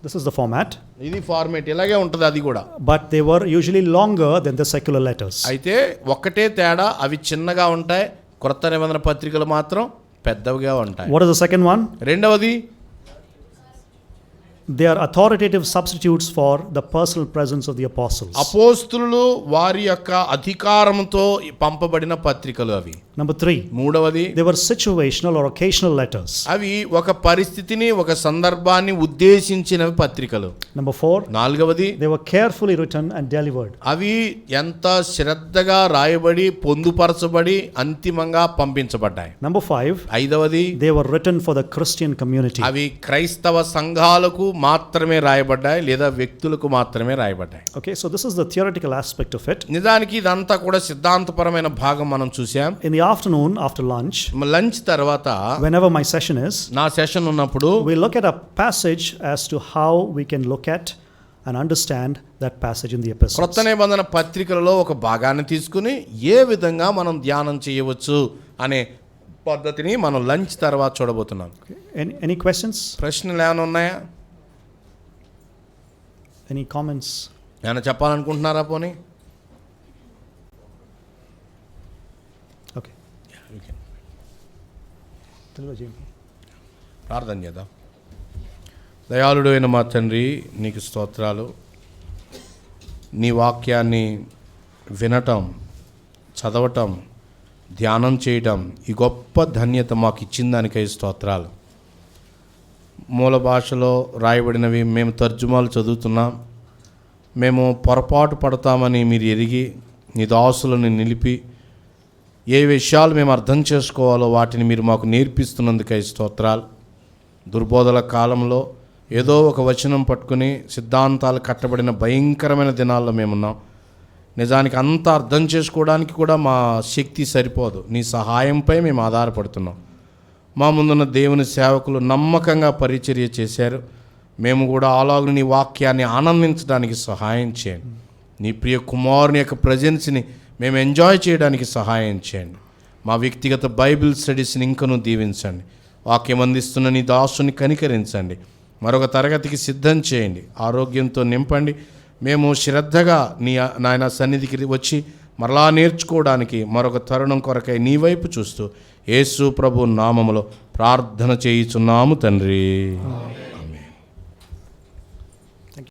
This is the format. ఇది ఫార్మేట్ ఇలాగే ఉంటుంది అది కూడా. But they were usually longer than the secular letters. అయితే ఒక్కటే తేడా, అవి చిన్నగా ఉంటాయి. క్రొత్త నిబంధన పత్రికలు మాత్రం పెద్దవిగా ఉంటాయి. What is the second one? రెండవది, they are authoritative substitutes for the personal presence of the apostles. అపోస్తులు వారి యొక్క అధికారంతో పంపబడిన పత్రికలు అవి. Number 3, మూడవది, they were situational or occasional letters. అవి ఒక పరిస్థితిని, ఒక సందర్భాన్ని ఉద్దేశించినవి పత్రికలు. Number 4, నాలుగవది, they were carefully written and delivered. అవి ఎంత శ్రద్ధగా రాయబడి పొందుపరచబడి అంతిమంగా పంపించబడ్డాయి. Number 5, ఐదవది, they were written for the Christian community. అవి క్రైస్తవ సంఘాలకు మాత్రమే రాయబడ్డాయి లేదా వ్యక్తులకు మాత్రమే రాయబడ్డాయి. Okay, so this is the theoretical aspect of it. నిజానికి ఇదంతా కూడా సిద్ధాంతపరమైన భాగం మనం చూసాం. In the afternoon, after lunch, lunch తర్వాత whenever my session is, నా సెషన్ ఉన్నప్పుడు we look at a passage as to how we can look at and understand that passage in the epistles. క్రొత్త నిబంధన పత్రికలలో ఒక భాగాన్ని తీసుకుని ఏ విధంగా మనం ధ్యానం చేయవచ్చు అనే పద్ధతిని మనం లంచ్ తర్వాత చూడబోతున్నాం. Okay. Any questions? ప్రశ్నలు ఏమైనా ఉన్నాయా? Any comments? ఏమైనా చెప్పాలనుకుంటున్నారా? పోనీ Okay. ప్రార్థన చేద్దాం. దయాళుడు అయిన మా తండ్రి, నీకు స్తోత్రాలు. నీ వాక్యాన్ని వినటం, చదవటం, ధ్యానం చేయటం ఈ గొప్ప ధన్యత మాకు ఇచ్చిన దానికై స్తోత్రాలు. మూల భాషలో రాయబడినవి మేము తర్జుమాలు చదువుతున్నాం. మేము పొరపాటు పడతామని మీరు ఎరిగి నీ దాసులను నిలిపి ఏ విషయాలు మేము అర్థం చేసుకోవాలో వాటిని మీరు మాకు నేర్పిస్తున్నందుకై స్తోత్రాలు. దుర్బోధల కాలంలో ఏదో ఒక వచనం పట్టుకుని సిద్ధాంతాలు కట్టబడిన భయంకరమైన దినాల్లో మేమున్నాం. నిజానికి అంత అర్థం చేసుకోవడానికి కూడా మా శక్తి సరిపోదు. నీ సహాయంపై మేము ఆధారపడుతున్నాం. మా ముందున్న దేవుని సేవకులు నమ్మకంగా పరిచర్య చేశారు. మేము కూడా అలాగే నీ వాక్యాన్ని ఆనందించడానికి సహాయం చేయండి. నీ ప్రియ కుమారుని యొక్క ప్రజెన్స్ని మేము ఎంజాయ్ చేయడానికి సహాయం చేయండి. మా వ్యక్తిగత బైబిల్ స్టడీస్ని ఇంకనూ దీవించండి. వాక్యం అందిస్తున్న నీ దాసుని కనికరించండి. మరొక తరగతికి సిద్ధం చేయండి. ఆరోగ్యంతో నింపండి. మేము శ్రద్ధగా నీ నాయన సన్నిధికి వచ్చి మరలా నేర్చుకోవడానికి మరొక తరుణం కొరకై నీ వైపు చూస్తూ యేసు ప్రభు నామములో ప్రార్థన చేయుచున్నాము తండ్రి.